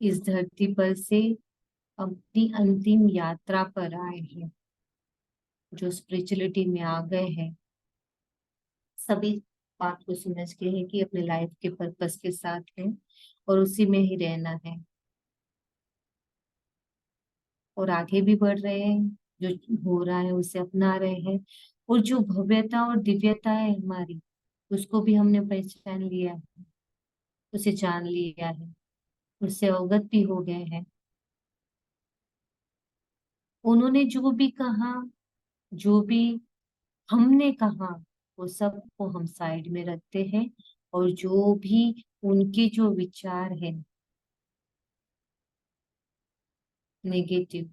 इस धरती पर से अपनी अंतिम यात्रा पर आए हैं। जो स्पिरिचुअलिटी में आ गए हैं, सभी बात को समझ के हैं कि अपने लाइफ के पर्पस के साथ है और उसी में ही रहना है और आगे भी बढ़ रहे हैं। जो हो रहा है उसे अपना रहे हैं और जो भव्यता और दिव्यता है हमारी, उसको भी हमने पहचान लिया है, उसे जान लिया है, उससे अवगत भी हो गए हैं। उन्होंने जो भी कहा, जो भी हमने कहा, वो सब को हम साइड में रखते हैं और जो भी उनके जो विचार हैं नेगेटिव,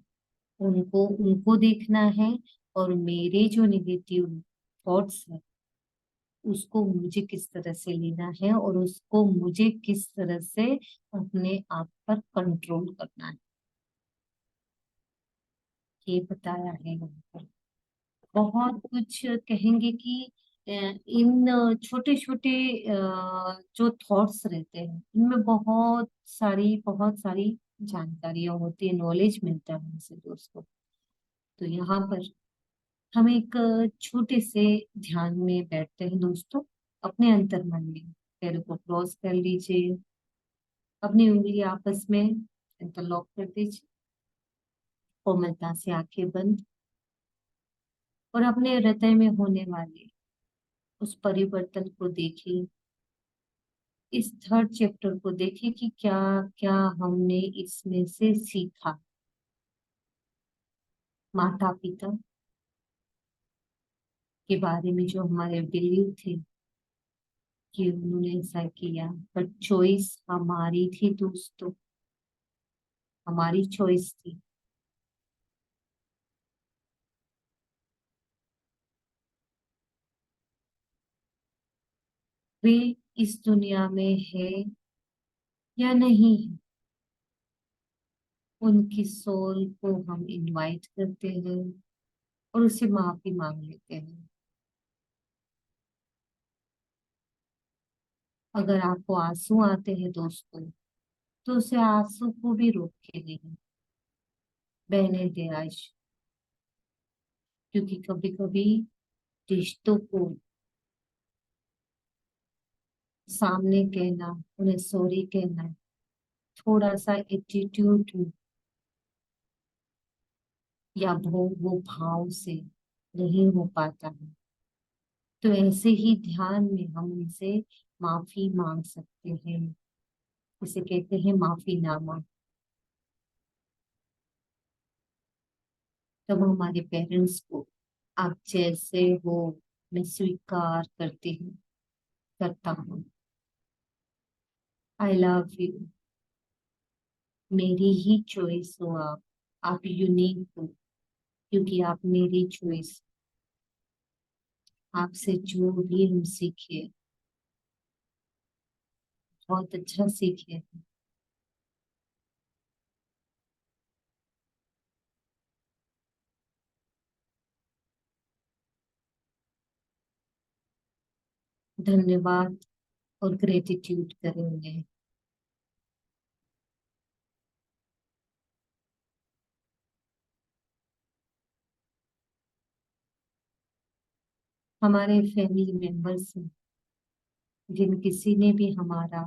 उनको उनको देखना है, और मेरे जो नेगेटिव थॉट्स है उसको मुझे किस तरह से लेना है, और उसको मुझे किस तरह से अपने आप पर कंट्रोल करना है, ये बताया है यहाँ पर। बहुत कुछ कहेंगे कि इन छोटे छोटे जो थॉट्स रहते हैं इनमें बहुत सारी जानकारियां होती है, नॉलेज मिलता है हमसे दोस्तों। तो यहाँ पर हम एक छोटे से ध्यान में बैठते हैं दोस्तों। अपने अंतर्मन में पैरों को क्रॉस कर लीजिए, अपनी उंगली आपस में इंटरलॉक कर दीजिए, कोमलता से आंखें बंद, और अपने हृदय में होने वाले उस परिवर्तन को देखिए। इस थर्ड चैप्टर को देखिए कि क्या क्या हमने इसमें से सीखा। माता पिता के बारे में जो हमारे बिलीव थे कि उन्होंने ऐसा किया, पर चॉइस हमारी थी दोस्तों, हमारी चॉइस थी। वे इस दुनिया में है या नहीं है, उनकी सोल को हम इनवाइट करते हैं और उससे माफी मांग लेते हैं। अगर आपको आंसू आते हैं दोस्तों, तो उसे आंसू को भी रोके नहीं, बहने दे आज, क्योंकि कभी कभी रिश्तों को सामने कहना, उन्हें सॉरी कहना, थोड़ा सा एटीट्यूड या वो भाव से नहीं हो पाता है। तो ऐसे ही ध्यान में हम उनसे माफी मांग सकते हैं, इसे कहते हैं माफीनामा। तब हमारे पेरेंट्स को आप जैसे हो मैं स्वीकार करती हूँ, करता हूँ, आई लव यू, मेरी ही चॉइस हो आप यूनिक हो, क्योंकि आप मेरी चॉइस। आपसे जो भी हम सीखे बहुत अच्छा सीखे। धन्यवाद और ग्रेटिट्यूड करेंगे। हमारे फैमिली मेंबर्स में जिन किसी ने भी हमारा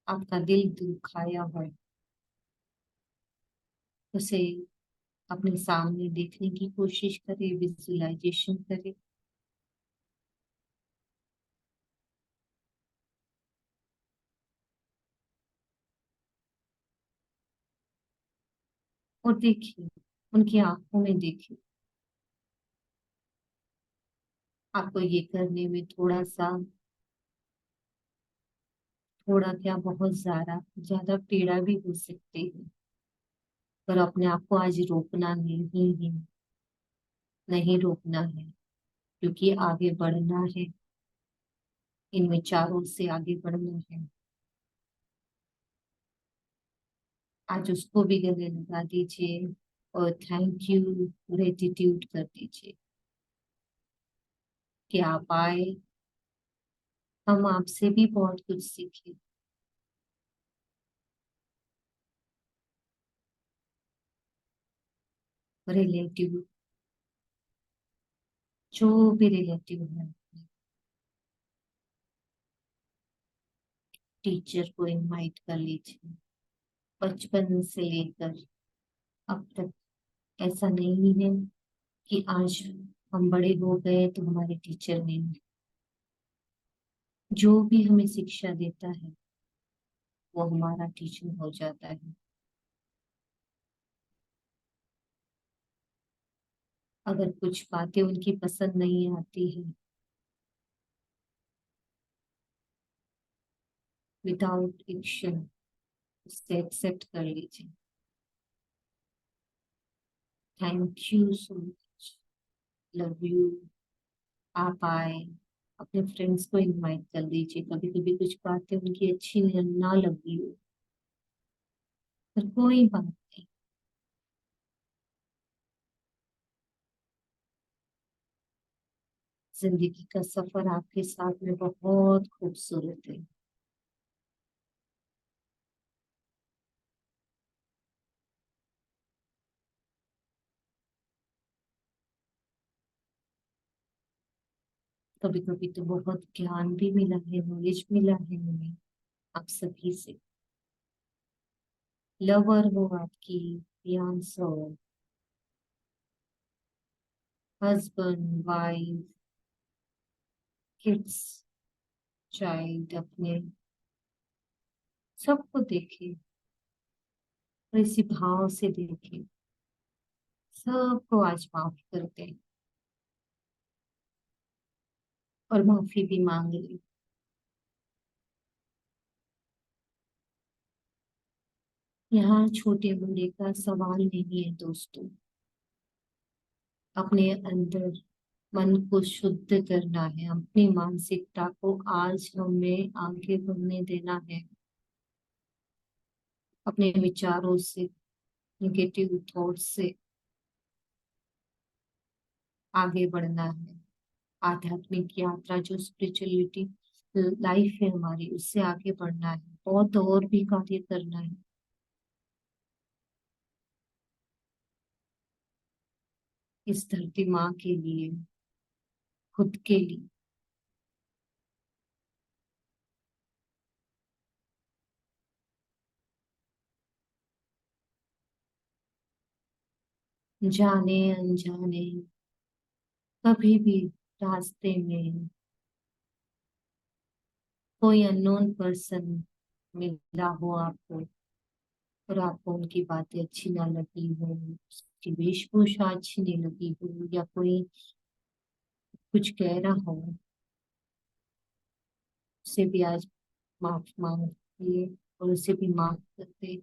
आपका दिल दुखाया हो, उसे अपने सामने देखने की कोशिश करें, विजुअलाइजेशन करें। और देखिए, उनकी आंखों में देखिए। आपको ये करने में थोड़ा क्या बहुत ज्यादा ज्यादा पीड़ा भी हो सकती है, पर अपने आप को आज रोकना नहीं है, नहीं रोकना है, क्योंकि आगे बढ़ना है, इन विचारों से आगे बढ़ना है। आज उसको भी गले लगा दीजिए और थैंक यू, ग्रेटिट्यूड कर दीजिए कि आप आए, हम आपसे भी बहुत कुछ सीखे। रिलेटिव, जो भी रिलेटिव है, टीचर को इनवाइट कर लीजिए। बचपन से लेकर अब तक ऐसा नहीं है कि आज हम बड़े हो गए तो हमारे टीचर नहीं है। जो भी हमें शिक्षा देता है वो हमारा टीचर हो जाता है। अगर कुछ बातें उनकी पसंद नहीं आती है, विदाउट एक्शन उससे एक्सेप्ट कर लीजिए। Thank you so much, love you. आप आए, अपने फ्रेंड्स को इनवाइट कर दीजिए। कभी कभी कुछ बातें उनकी अच्छी ना लगी हो, पर कोई बात नहीं। जिंदगी का सफर आपके साथ में बहुत खूबसूरत है। कभी कभी तो बहुत ज्ञान भी मिला है, नॉलेज मिला है हमें आप सभी से। लवर हो आपकी, फियांसे हो, हस्बैंड वाइफ, किड्स, चाइल्ड, अपने सबको देखे और इसी भाव से देखे, सबको आज माफ करते हैं और माफी भी मांग ले। यहाँ छोटे बड़े का सवाल नहीं है दोस्तों। अपने अंदर मन को शुद्ध करना है, अपनी मानसिकता को आज हमें आगे बढ़ने देना है। अपने विचारों से, नेगेटिव थॉट से आगे बढ़ना है। आध्यात्मिक यात्रा जो स्पिरिचुअलिटी लाइफ है हमारी, उससे आगे बढ़ना है। बहुत और भी कार्य करना है इस धरती माँ के लिए, खुद के लिए। जाने अनजाने कभी भी रास्ते में कोई अननोन पर्सन मिला हो आपको और आपको उनकी बातें अच्छी ना लगी हो, उसकी वेशभूषा अच्छी नहीं लगी हो, या कोई कुछ कह रहा हो, उसे भी आज माफ मांगिए और उसे भी माफ करते।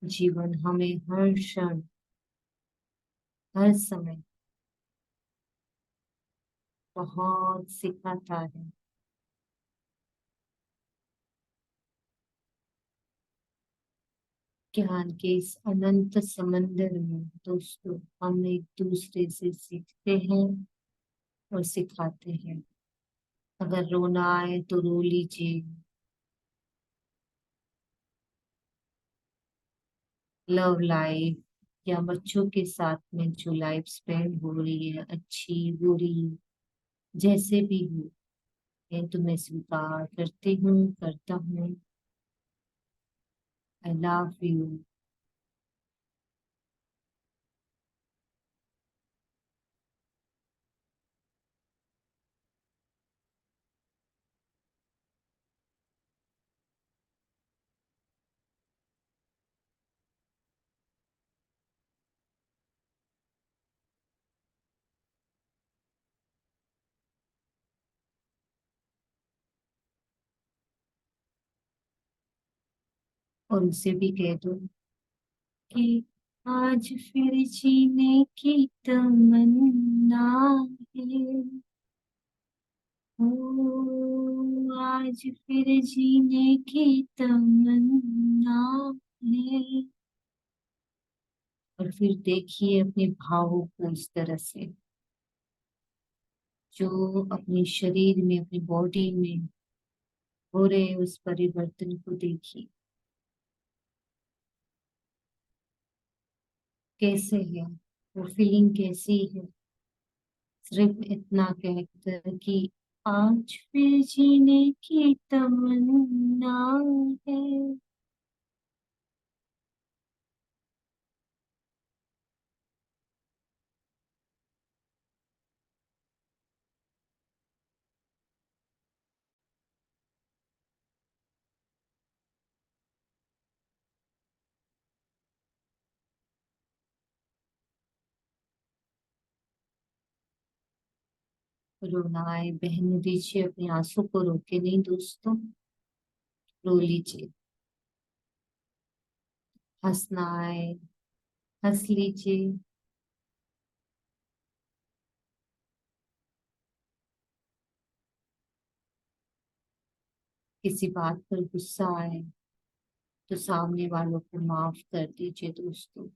जीवन हमें हर क्षण, हर समय बहुत सिखाता है। ज्ञान के इस अनंत समंदर में दोस्तों, हम एक दूसरे से सीखते हैं और सिखाते हैं। अगर रोना आए तो रो लीजिए। लव लाइफ, या बच्चों के साथ में जो लाइफ स्पेंड हो रही है, अच्छी बुरी जैसे भी हो, मैं तुम्हें स्वीकार करती हूँ, करता हूँ। आई लव यू। और उसे भी कह दो कि आज फिर जीने की तमन्ना है। ओ, आज फिर जीने की तमन्ना है। और फिर देखिए अपने भावों को इस तरह से, जो अपने शरीर में, अपनी बॉडी में हो रहे उस परिवर्तन को देखिए। कैसे है वो फीलिंग, कैसी है। सिर्फ इतना कहकर कि आज फिर जीने की तमन्ना है। रोना आए बहने दीजिए, अपने आंसू को रोके नहीं दोस्तों, रो लीजिए। हंसना आए हंस लीजिए, किसी बात पर गुस्सा आए तो सामने वालों को माफ कर दीजिए दोस्तों,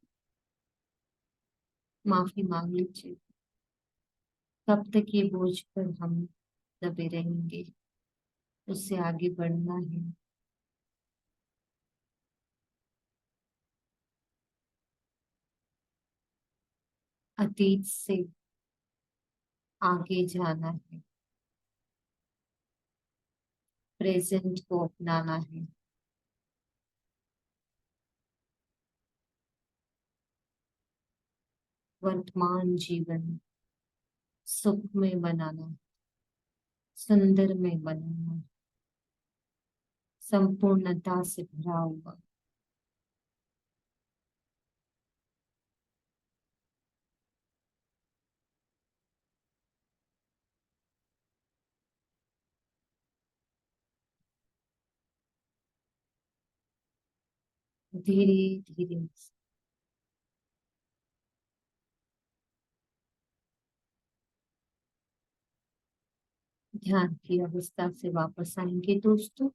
माफी मांग लीजिए। कब तक ये बोझ पर हम दबे रहेंगे, उससे आगे बढ़ना है। अतीत से आगे जाना है, प्रेजेंट को अपनाना है, वर्तमान जीवन सुख में बनाना, सुंदर में बनाना, संपूर्णता से भरा हुआ। धीरे धीरे ध्यान की अवस्था से वापस आएंगे दोस्तों।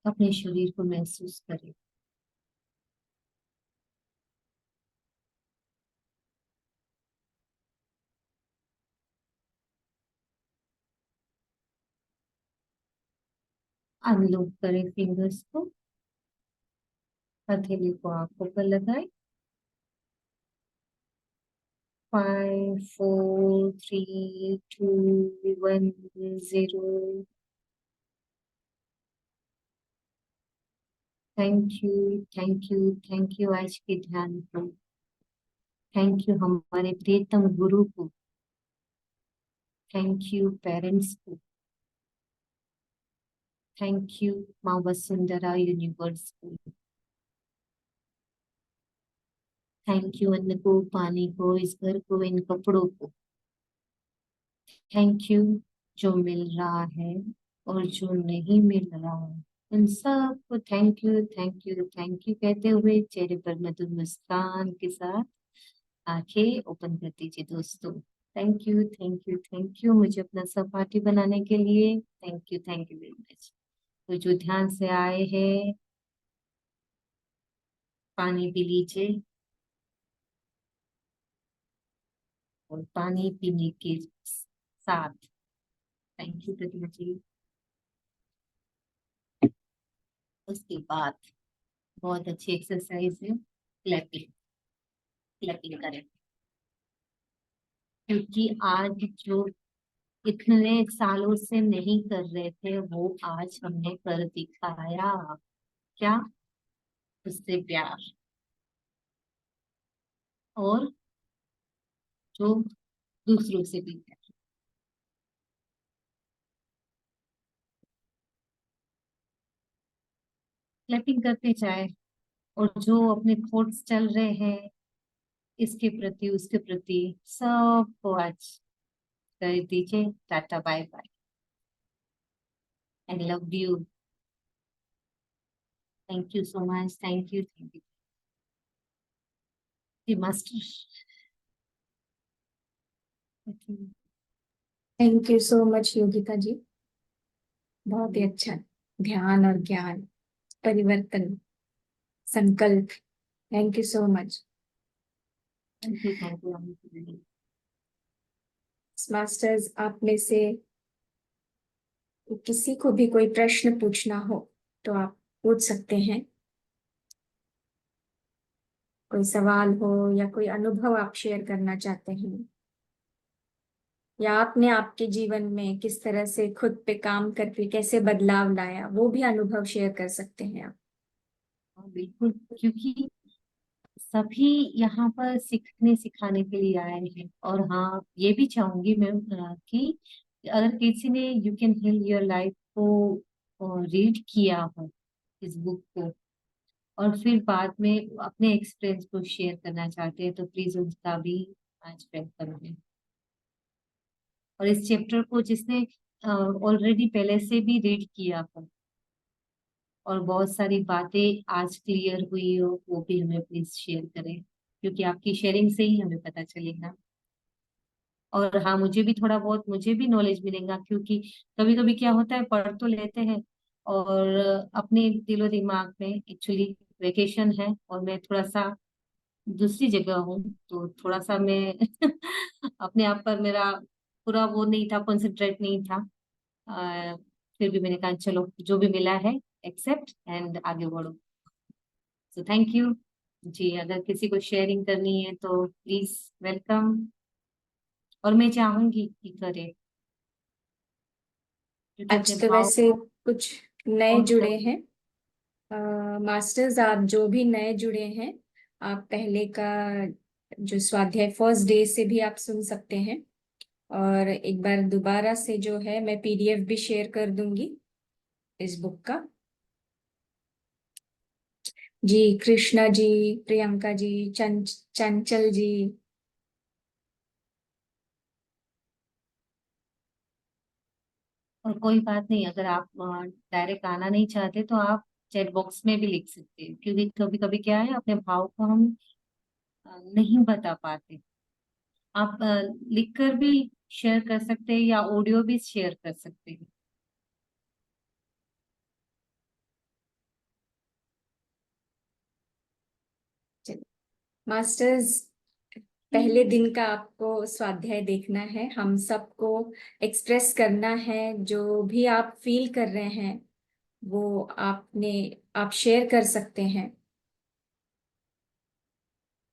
अपने शरीर को महसूस करें, अनलॉक करें फिंगर्स को, हथेली को आंखों पर लगाएं। 5 4 3 2 1 0। Thank you, thank you, thank you आज के ध्यान को। थैंक यू हमारे प्रियतम गुरु को। थैंक यू पेरेंट्स को। थैंक यू माँ वसुंधरा यूनिवर्स को। थैंक यू अन्न को, पानी को, इस घर को, इन कपड़ों को। थैंक यू जो मिल रहा है और जो नहीं मिल रहा है, उन सबको thank you, thank you, thank you कहते हुए चेहरे पर मधुर मुस्कान के साथ आंखें ओपन कर दीजिए दोस्तों। Thank you, thank you, thank you मुझे अपना सहपाठी बनाने के लिए। Thank you very much. तो जो ध्यान से आए हैं, पानी पी लीजिए और पानी पीने के साथ थैंक यू प्रतिमा जी। उसके बाद बहुत अच्छी एक्सरसाइज है, क्लैपिंग। क्लैपिंग करें, क्योंकि आज जो इतने सालों से नहीं कर रहे थे वो आज हमने कर दिखाया। क्या? उससे प्यार। और जो दूसरों से भी प्यार। क्लैपिंग करते जाए और जो अपने थॉट्स चल रहे हैं इसके प्रति उसके प्रति सबको आज कर दीजिए tata bye bye. I love you. Thank you so much. Thank you master. Thank you so much Yogita ji, बहुत ही अच्छा। ध्यान और ज्ञान, परिवर्तन, संकल्प। Thank you so much thank you. Masters. आप में से किसी को भी कोई प्रश्न पूछना हो तो आप पूछ सकते हैं। कोई सवाल हो या कोई अनुभव आप शेयर करना चाहते हैं, या आपने आपके जीवन में किस तरह से खुद पे काम करके कैसे बदलाव लाया, वो भी अनुभव शेयर कर सकते हैं आप। बिल्कुल, क्योंकि सभी यहाँ पर सीखने सिखाने के लिए आए हैं। और हाँ, ये भी चाहूंगी मैं कि अगर किसी ने you can heal your life को रीड किया हो, इस बुक को, और फिर बाद में अपने एक्सपीरियंस को शेयर करना चाहते हैं तो प्लीज उसका भी आज वेलकम है। और इस चैप्टर को जिसने ऑलरेडी पहले से भी रीड किया हो और बहुत सारी बातें आज क्लियर हुई हो वो भी हमें प्लीज शेयर करें, क्योंकि आपकी शेयरिंग से ही हमें पता चलेगा। और हाँ, मुझे भी नॉलेज मिलेगा, क्योंकि कभी कभी क्या होता है, पढ़ तो लेते हैं और अपने दिलो दिमाग में एक्चुअली वेकेशन है और मैं थोड़ा सा दूसरी जगह हूँ, तो थोड़ा सा मैं अपने आप पर मेरा पूरा वो नहीं था, कॉन्सेंट्रेट नहीं था। अ, फिर भी मैंने कहा चलो जो भी मिला है एक्सेप्ट एंड आगे बढ़ो। सो थैंक यू जी। अगर किसी को शेयरिंग करनी है तो प्लीज वेलकम, और मैं चाहूंगी कि करे, क्योंकि अपने आज तो भाव वैसे को कुछ नए नोट जुड़े कर। हैं। मास्टर्स, आप जो भी नए जुड़े हैं, आप पहले का जो स्वाध्याय फर्स्ट डे से भी आप सुन सकते हैं। और एक बार दोबारा से जो है मैं पीडीएफ भी शेयर कर दूंगी इस बुक का। जी, कृष्णा जी, प्रियंका जी, चंचल जी। और कोई बात नहीं, अगर आप डायरेक्ट आना नहीं चाहते तो आप चैट बॉक्स में भी लिख सकते हैं, क्योंकि कभी कभी क्या है, अपने भाव को हम नहीं बता पाते। आप लिख कर भी शेयर कर सकते हैं या ऑडियो भी शेयर कर सकते हैं। चलिए, मास्टर्स, पहले दिन का आपको स्वाध्याय देखना है, हम सबको एक्सप्रेस करना है। जो भी आप फील कर रहे हैं वो आप शेयर कर सकते हैं।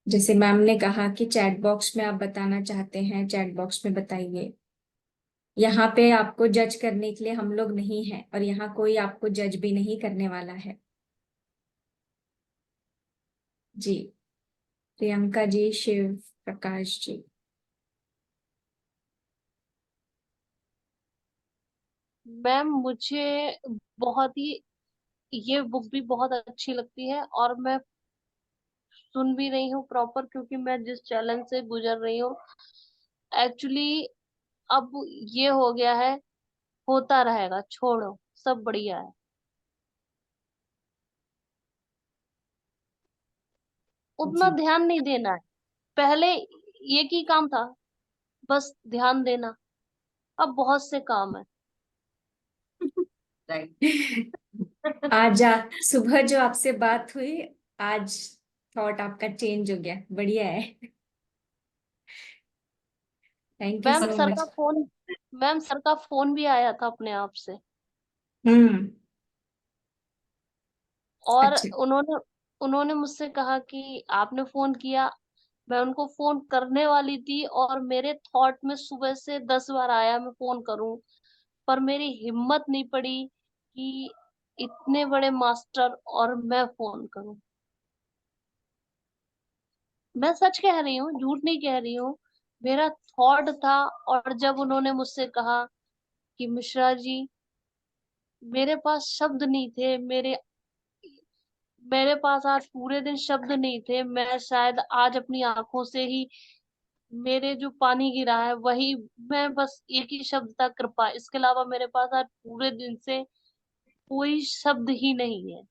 जैसे मैम ने कहा कि चैट बॉक्स में आप बताना चाहते हैं, चैट बॉक्स में बताइए। यहाँ पे आपको जज करने के लिए हम लोग नहीं हैं, और यहाँ कोई आपको जज भी नहीं करने वाला है। जी, प्रियंका जी, शिव प्रकाश जी। मैम मुझे बहुत ही ये बुक भी बहुत अच्छी लगती है, और मैं सुन भी रही हूँ प्रॉपर, क्योंकि मैं जिस चैलेंज से गुजर रही हूँ एक्चुअली अब ये हो गया है, होता रहेगा, छोड़ो, सब बढ़िया है। उतना जी, ध्यान नहीं देना है। पहले एक ही काम था, बस ध्यान देना। अब बहुत से काम है। राइट। आज सुबह जो आपसे बात हुई, आज थॉट आपका चेंज हो गया, बढ़िया है। Thank you ma'am so sir का मच। फोन मैम सर का फोन भी आया था अपने आप से, हम्म। और अच्छा। उन्होंने उन्होंने मुझसे कहा कि आपने फोन किया। मैं उनको फोन करने वाली थी, और मेरे थॉट में सुबह से 10 बार आया मैं फोन करूं, पर मेरी हिम्मत नहीं पड़ी कि इतने बड़े मास्टर और मैं फोन करूं। मैं सच कह रही हूँ, झूठ नहीं कह रही हूँ। मेरा थॉट था, और जब उन्होंने मुझसे कहा कि मिश्रा जी, मेरे पास शब्द नहीं थे, मेरे पास आज पूरे दिन शब्द नहीं थे। मैं शायद आज अपनी आंखों से ही मेरे जो पानी गिरा है वही, मैं बस एक ही शब्द था, कृपा। इसके अलावा मेरे पास आज पूरे दिन से कोई शब्द ही नहीं है।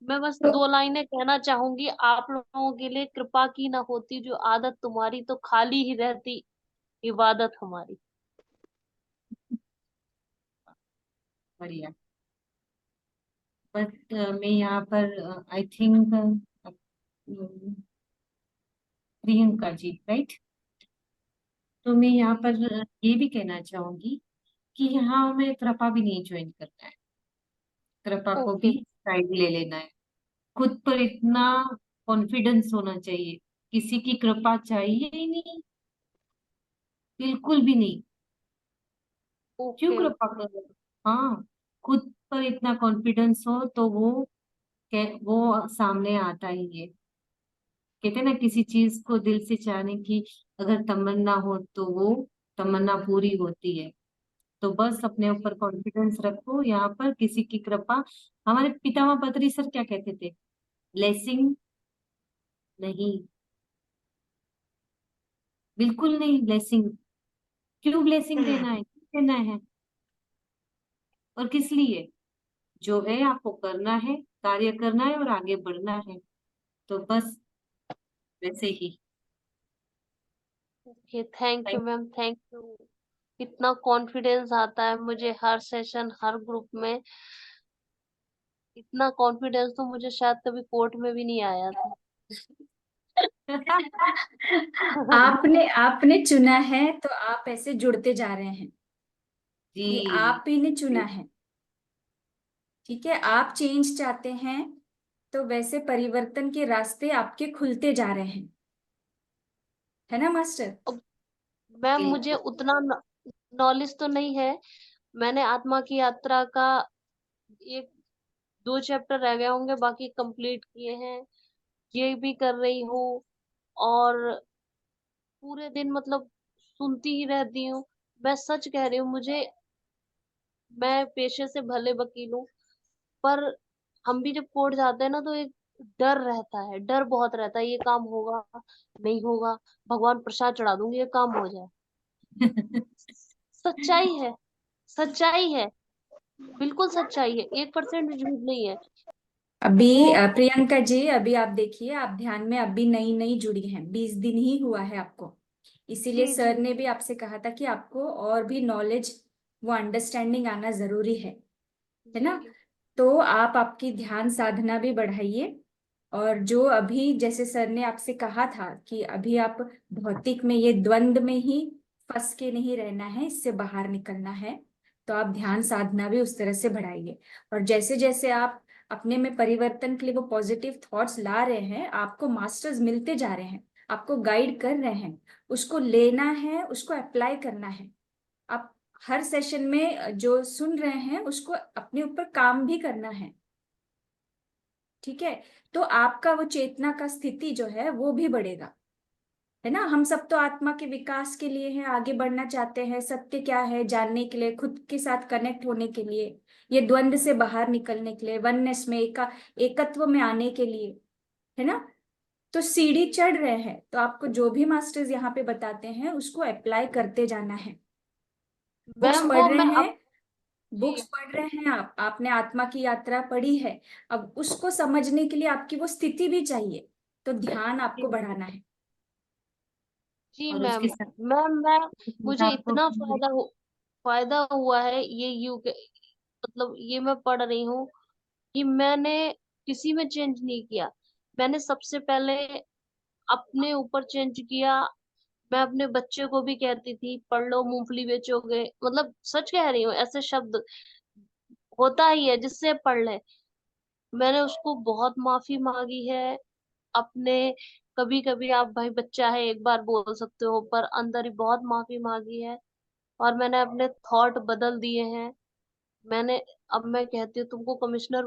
मैं बस तो 2 लाइनें कहना चाहूंगी आप लोगों के लिए। कृपा की ना होती जो आदत तुम्हारी, तो खाली ही रहती इबादत हमारी। बढ़िया। बट मैं यहाँ पर I think Priyanka ji, right. तो मैं यहाँ पर ये भी कहना चाहूंगी कि यहाँ हमें कृपा भी नहीं ज्वाइन करना है, कृपा को भी ओके। साइड ले लेना है। खुद पर इतना कॉन्फिडेंस होना चाहिए, किसी की कृपा चाहिए ही नहीं, बिल्कुल भी नहीं। क्यों ओके। कृपा करो। हाँ, खुद पर इतना कॉन्फिडेंस हो तो वो सामने आता ही है। कहते हैं ना, किसी चीज को दिल से चाहने की अगर तमन्ना हो तो वो तमन्ना पूरी होती है। तो बस अपने ऊपर कॉन्फिडेंस रखो, यहाँ पर किसी की कृपा। हमारे पितामह बद्री सर क्या कहते थे, ब्लेसिंग नहीं, बिल्कुल नहीं ब्लेसिंग। क्यों ब्लेसिंग देना है, क्यों देना है। और किस लिए। जो है आपको करना है, कार्य करना है और आगे बढ़ना है, तो बस वैसे ही। Okay, thank you ma'am, thank you. इतना कॉन्फिडेंस आता है मुझे हर सेशन, हर ग्रुप में। इतना कॉन्फिडेंस तो मुझे शायद कभी कोर्ट में भी नहीं आया था। आपने आपने चुना है तो आप ऐसे जुड़ते जा रहे हैं। ये जी। आप ही ने चुना है। ठीक है, आप चेंज चाहते हैं तो वैसे परिवर्तन के रास्ते आपके खुलते जा रहे हैं, है ना मास्टर? अब मैम मुझे बिल्कुल। उतना नॉलेज तो नहीं है। मैंने आत्मा की यात्रा का एक दो चैप्टर रह गए होंगे, बाकी कंप्लीट किए हैं। ये भी कर रही हूँ, और पूरे दिन मतलब सुनती ही रहती हूँ। मैं सच कह रही हूँ, मुझे, मैं पेशे से भले वकील हूँ, पर हम भी जब कोर्ट जाते हैं ना, तो एक डर रहता है, डर बहुत रहता है, ये काम होगा नहीं होगा, भगवान प्रसाद चढ़ा दूंगी ये काम हो जाए। सच्चाई है, सच्चाई है, बिल्कुल सच्चाई है, 1% भी झूठ नहीं है। अभी वो प्रियंका जी, अभी आप देखिए, आप ध्यान में अभी नई नई जुड़ी हैं, 20 दिन ही हुआ है आपको। इसीलिए जी जी सर ने भी आपसे कहा था कि आपको और भी नॉलेज, वो अंडरस्टैंडिंग आना जरूरी है जी। ना? तो आप आपकी ध्यान साधना भी बढ़ाइए। और जो अभी जैसे सर ने आपसे कहा था कि अभी आप भौतिक में, ये द्वंद में ही फंस के नहीं रहना है, इससे बाहर निकलना है। तो आप ध्यान साधना भी उस तरह से बढ़ाइए। और जैसे जैसे आप अपने में परिवर्तन के लिए वो पॉजिटिव थॉट्स ला रहे हैं, आपको मास्टर्स मिलते जा रहे हैं, आपको गाइड कर रहे हैं, उसको लेना है, उसको अप्लाई करना है। आप हर सेशन में जो सुन रहे हैं उसको अपने ऊपर काम भी करना है। ठीक है? तो आपका वो चेतना का स्थिति जो है वो भी बढ़ेगा, है ना? हम सब तो आत्मा के विकास के लिए हैं, आगे बढ़ना चाहते हैं, सत्य क्या है जानने के लिए, खुद के साथ कनेक्ट होने के लिए, ये द्वंद से बाहर निकलने के लिए, वननेस में, एकत्व में आने के लिए, है ना? तो सीढ़ी जी चढ़ रहे हैं, तो आपको जो भी मास्टर्स यहाँ पे बताते हैं उसको अप्लाई करते जाना है। बुक्स मैम, पढ़ वो रहे मैं हैं, अब, जी बुक्स पढ़ रहे हैं आपने आत्मा की यात्रा पढ़ी है। अब उसको समझने के लिए आपकी वो स्थिति भी चाहिए, तो ध्यान आपको जी बढ़ाना है। जी और मैम। उसके साथ मैं मुझे आपको इतना फायदा हुआ है ये मतलब ये मैं पढ़ रही हूँ कि मैंने किसी में चेंज नहीं किया। मैंने सबसे पहले अपने ऊपर चेंज किया। मैं अपने बच्चे को भी कहती थी पढ़ लो मूंगफली बेचोगे, मतलब सच कह रही हूँ, ऐसे शब्द होता ही है जिससे पढ़ ले। मैंने उसको बहुत माफी मांगी है अपने। कभी कभी आप भाई बच्चा है एक बार बोल सकते हो, पर अंदर ही बहुत माफी मांगी है। और मैंने अपने थॉट बदल दिए हैं। मैंने, अब मैं कहती हूँ तुमको कमिश्नर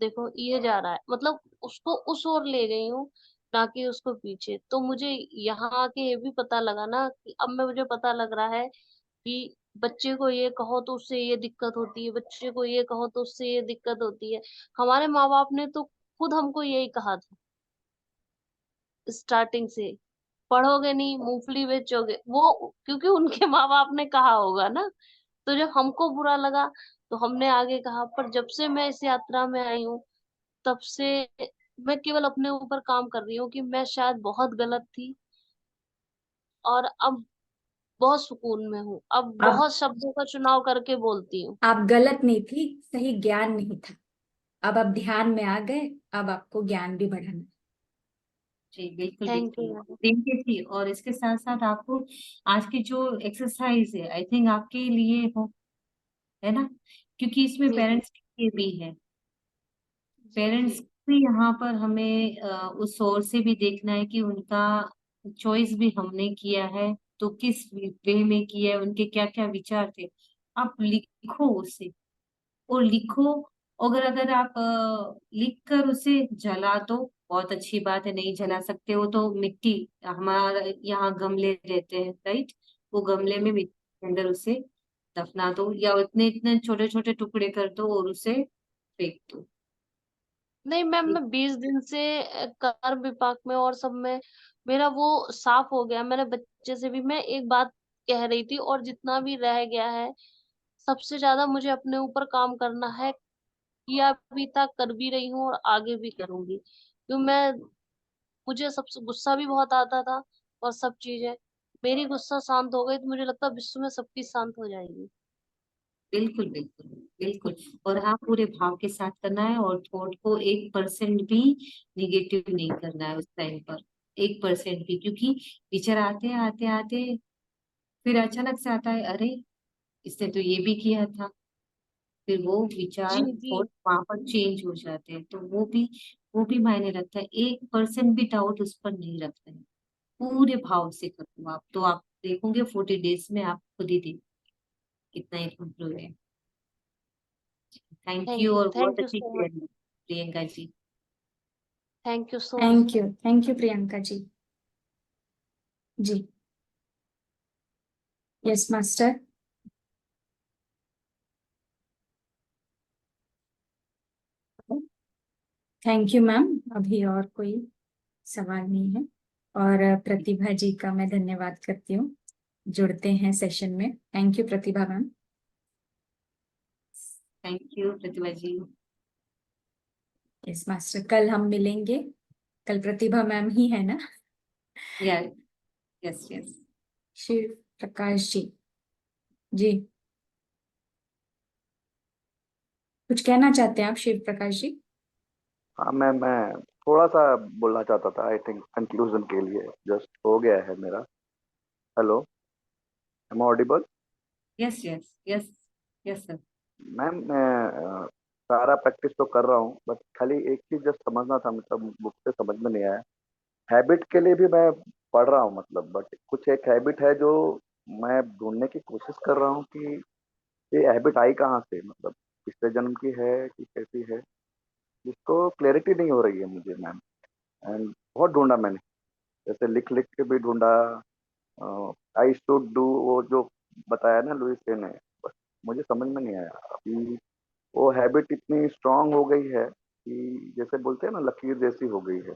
देखो ये जा रहा है, मतलब उसको उस ओर ले गई हूँ, ना कि उसको पीछे। तो मुझे यहाँ आके ये भी पता लगा ना कि अब मैं, मुझे पता लग रहा है कि बच्चे को ये कहो तो उससे ये दिक्कत होती है, बच्चे को ये कहो तो उससे ये दिक्कत होती है। हमारे माँ बाप ने तो खुद हमको यही कहा था स्टार्टिंग से, पढ़ोगे नहीं मूंगफली बेचोगे, वो क्योंकि उनके माँ बाप ने कहा होगा ना। तो जब हमको बुरा लगा तो हमने आगे कहा, पर जब से मैं इस यात्रा में आई हूँ तब से मैं केवल अपने ऊपर काम कर रही हूँ कि मैं शायद बहुत गलत थी, और अब बहुत सुकून में हूँ, अब अब बहुत शब्दों का चुनाव करके बोलती हूँ। आप गलत नहीं थी, सही ज्ञान नहीं था। अब आप ध्यान में आ गए, अब आपको ज्ञान भी बढ़ाना है। जी बिल्कुल थैंक यू बिल्कुल। मैडम। देखिए थी, और इसके साथ साथ आपको आज की जो एक्सरसाइज है आई थिंक आपके लिए हो, है ना, क्योंकि इसमें जी जी पेरेंट्स के भी है। जी जी पेरेंट्स भी यहाँ पर हमें उस ओर से भी देखना है कि उनका चॉइस भी हमने किया है, तो किस वे में किया है, उनके क्या क्या विचार थे। आप लिखो उसे, और लिखो। अगर अगर आप लिख कर उसे जला दो, बहुत अच्छी बात है। नहीं जला सकते हो तो मिट्टी, हमारा यहाँ गमले रहते हैं राइट, वो गमले में मिट्टी के अंदर उसे दफना दो, या इतने इतने छोटे छोटे टुकड़े कर दो और उसे फेंक दो। नहीं मैम, मैं 20 दिन से कर विपाक में और सब में मेरा वो साफ हो गया। मैंने बच्चे से भी मैं एक बात कह रही थी, और जितना भी रह गया है सबसे ज्यादा मुझे अपने ऊपर काम करना है। किया भी था, कर भी रही हूँ और आगे भी करूंगी, क्यों मैं मुझे सबसे गुस्सा भी बहुत आता था। और सब चीजें, मेरी गुस्सा शांत हो गई तो मुझे लगता है विश्व में सबकी शांत हो जाएगी। बिल्कुल बिल्कुल बिल्कुल। और हाँ, पूरे भाव के साथ करना है और थॉट को 1% भी निगेटिव नहीं करना है उस टाइम पर, 1% भी, क्योंकि विचार आते आते आते फिर अचानक से आता है, अरे इसने तो ये भी किया था। फिर वो जी विचार जी। थॉट वहां पर चेंज हो जाते हैं, तो वो भी मायने रखता है। 1% भी डाउट उस पर नहीं रखते हैं। पूरे भाव से करो आप, तो आप देखोगे 40 डेज में आप खुद ही देख कितना इम्प्रूव है। थैंक यू, और बहुत थैंक यू अच्छी so much. Share Priyanka ji. Thank you so much. Thank you Priyanka ji. जी। Yes master. Thank you ma'am. अभी और कोई सवाल नहीं है। और प्रतिभा जी का मैं धन्यवाद करती हूँ, जुड़ते हैं सेशन में। Thank you Pratibha ma'am. Thank you Pratibha ji. Yes master, कल हम मिलेंगे। कल प्रतिभा मैम ही है ना? या यस यस। शिव प्रकाश जी। जी, कुछ कहना चाहते हैं आप शिव प्रकाश जी? हाँ मैं थोड़ा सा बोलना चाहता था, आई थिंक कंक्लूजन के लिए जस्ट हो गया है मेरा। Hello, am audible? Yes yes yes yes sir. Ma'am मैं सारा प्रैक्टिस तो कर रहा हूँ, बट खाली एक चीज जस्ट समझना था, मतलब बुक से समझ में नहीं आया। हैबिट के लिए भी मैं पढ़ रहा हूँ, मतलब बट कुछ एक हैबिट है जो मैं ढूंढने की कोशिश कर रहा हूँ कि ये हैबिट आई कहाँ से, मतलब पिछले जन्म की है कि कैसी है, जिसको क्लैरिटी नहीं हो रही है मुझे मैम। एंड बहुत ढूंढा मैंने, जैसे लिख लिख के भी ढूंढा। आई शुड डू, वो जो बताया ना लुइस ने, बस मुझे समझ में नहीं आया अभी। वो हैबिट इतनी स्ट्रांग हो गई है कि जैसे बोलते हैं ना, लकीर जैसी हो गई है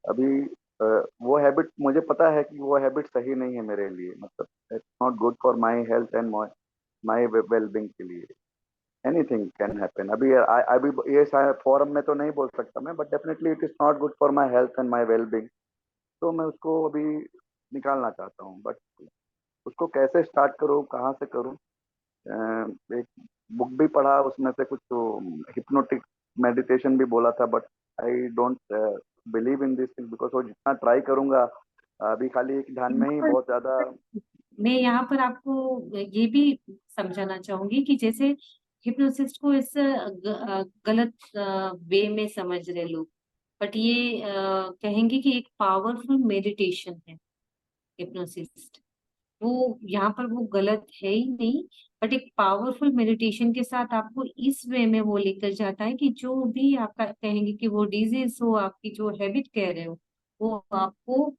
अभी। अ, वो हैबिट मुझे पता है कि वो हैबिट सही नहीं है मेरे लिए, मतलब it's not good for my health and my wellbeing के लिए। एनीथिंग कैन हैपन अभी। अभी ये शायद फोरम में तो नहीं बोल सकता मैं, but definitely it is not good for my health and my wellbeing. तो मैं उसको अभी निकालना चाहता हूँ, बट उसको कैसे स्टार्ट करूँ, कहाँ से करूँ? एक बुक भी पढ़ा, उसमें से कुछ तो हिप्नोटिक मेडिटेशन भी बोला था, but I don't believe in this thing, because वो जितना ट्राई करूंगा अभी खाली एक ध्यान में यहाँ ही पर बहुत ज्यादा। मैं यहाँ पर आपको ये भी समझाना चाहूंगी कि जैसे हिप्नोसिस को इस गलत वे में समझ रहे लोग, बट ये कहेंगे कि एक पावरफुल मेडिटेशन है हिप्नोसिस। वो यहाँ पर वो गलत है ही नहीं, बट एक पावरफुल मेडिटेशन के साथ आपको इस वे में वो लेकर जाता है कि जो भी आपका कहेंगे कि वो डिजीज हो, आपकी जो हैबिट कह रहे हो, वो आपको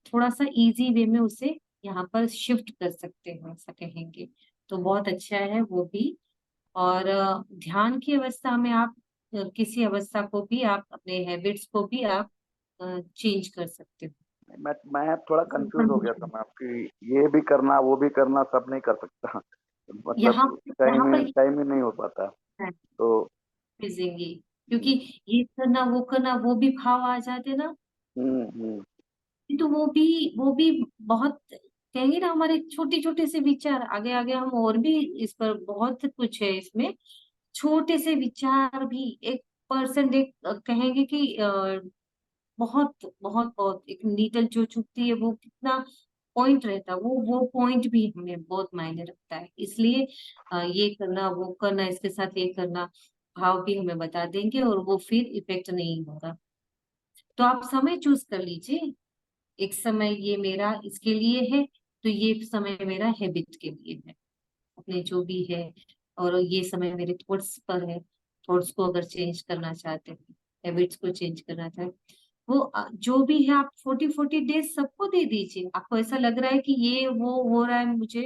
थोड़ा सा इजी वे में उसे यहाँ पर शिफ्ट कर सकते हो, ऐसा कहेंगे। तो बहुत अच्छा है वो भी। और ध्यान की अवस्था में आप किसी अवस्था को भी आप अपने हैबिट्स को भी आप चेंज कर सकते हो। मैं थोड़ा कंफ्यूज हो गया था Information। मैं आपकी, ये भी करना वो भी करना सब नहीं कर सकता मतलब यहाँ यहाँ पर टाइम ही नहीं हो पाता। तो भेजेंगे, क्योंकि ये करना वो भी भाव आ जाते ना, हम्म। तो वो भी बहुत कहेंगे ना, हमारे छोटे छोटे से विचार आगे आगे हम और भी इस पर बहुत कुछ है इसमें। छोटे से विचार भी 1% एक कहेंगे कि बहुत बहुत बहुत एक नीडल जो चुभती है वो कितना पॉइंट रहता है, वो पॉइंट भी हमें बहुत मायने रखता है। इसलिए ये करना वो करना इसके साथ ये करना भाव भी हमें बता देंगे और वो फिर इफेक्ट नहीं होगा। तो आप समय चूज कर लीजिए, एक समय ये मेरा इसके लिए है, तो ये समय मेरा हैबिट के लिए है, अपने जो भी है। और ये समय मेरे थॉट्स पर है, थॉट्स को अगर चेंज करना चाहते हैं, हैबिट्स को चेंज करना चाहते हैं, वो जो भी है आप 40-40 डेज सबको दे दीजिए। आपको ऐसा लग रहा है कि ये वो हो रहा है, मुझे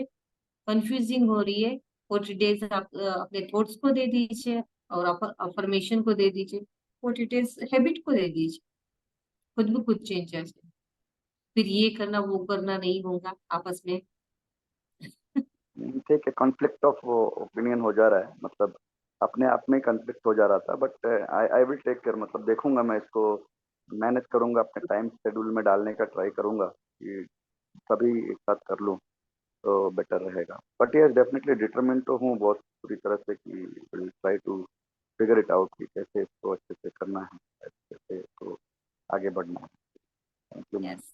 कंफ्यूजिंग हो रही है, 40 डेज आप अपने थॉट्स को दे दीजिए और अफर्मेशन को दे दीजिए, 40 डेज हैबिट को दे दीजिए, खुद भी कुछ चेंज है। फिर ये करना वो करना नहीं होगा आपस में ठीक है, कॉन्फ्लिक्ट ऑफ ओपिनियन हो जा रहा है, मतलब अपने आप में कॉन्फ्लिक्ट हो जा रहा था, but I will take care, मतलब देखूंगा मैं इसको, मैनेज करूंगा, अपने टाइम शेड्यूल में डालने का ट्राई करूंगा कि सभी एक साथ कर लूं तो बेटर रहेगा। बट यस, डेफिनेटली डिटरमिन तो हूँ बहुत पूरी तरह से कि will try to figure it out कि कैसे इसको अच्छे से करना है, कैसे इसको आगे बढ़ना है। Thank you ma'am. यस,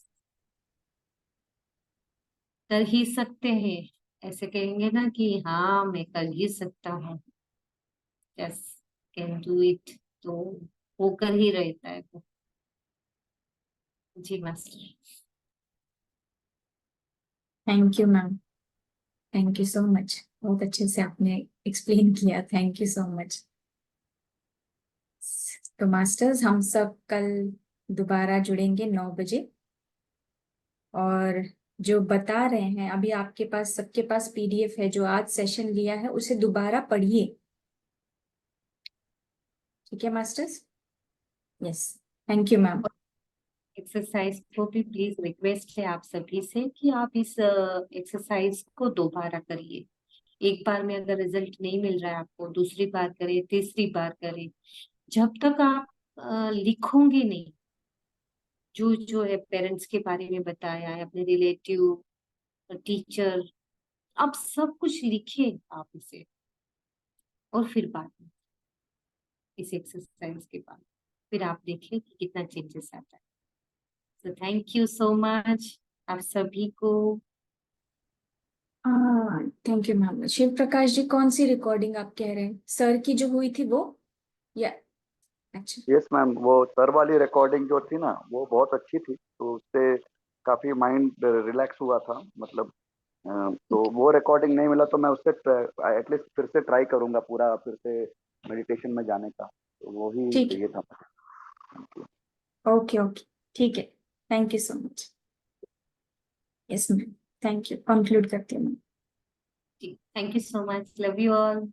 कर ही सकते हैं, ऐसे कहेंगे ना कि हाँ मैं कर ही सकता हूँ, यस, कैन डू इट, तो होकर ही रहता है वो। जी master. Thank you ma'am, thank you so much, बहुत अच्छे से आपने एक्सप्लेन किया, थैंक यू सो मच। तो मास्टर्स, हम सब कल दोबारा जुड़ेंगे 9 बजे, और जो बता रहे हैं अभी आपके पास, सबके पास पीडीएफ है, जो आज सेशन लिया है उसे दोबारा पढ़िए, ठीक है masters? Yes, thank you ma'am. Exercise को भी प्लीज रिक्वेस्ट है आप सभी से कि आप इस एक्सरसाइज को दोबारा करिए। एक बार में अगर रिजल्ट नहीं मिल रहा है आपको, दूसरी बार करें, तीसरी बार करें, जब तक आप लिखोगे नहीं, जो जो है पेरेंट्स के बारे में बताया है, अपने रिलेटिव, टीचर, आप सब कुछ लिखिए आप इसे, और फिर बाद में इस एक्सरसाइज के बाद फिर आप देखिए कि कितना चेंजेस आता है। तो थैंक यू सो मच आप सभी को। Thank you ma'am. Shiv Prakash ji, कौन सी रिकॉर्डिंग आप कह रहे हैं, सर की जो हुई थी वो, या? अच्छा, यस मैम, वो सर वाली रिकॉर्डिंग जो थी ना वो बहुत अच्छी थी, तो उससे काफी माइंड रिलैक्स हुआ था, मतलब तो वो रिकॉर्डिंग नहीं मिला तो मैं उससे एटलीस्ट फिर से ट्राई करूंगा पूरा फिर से मेडिटेशन में जाने का, तो वो ही ठीक है, चाहिए था मुझे। ओके ओके, ठीक है, thank you so much. Yes ma'am, thank you, conclude करती हूँ मैं। Thank you so much, love you all.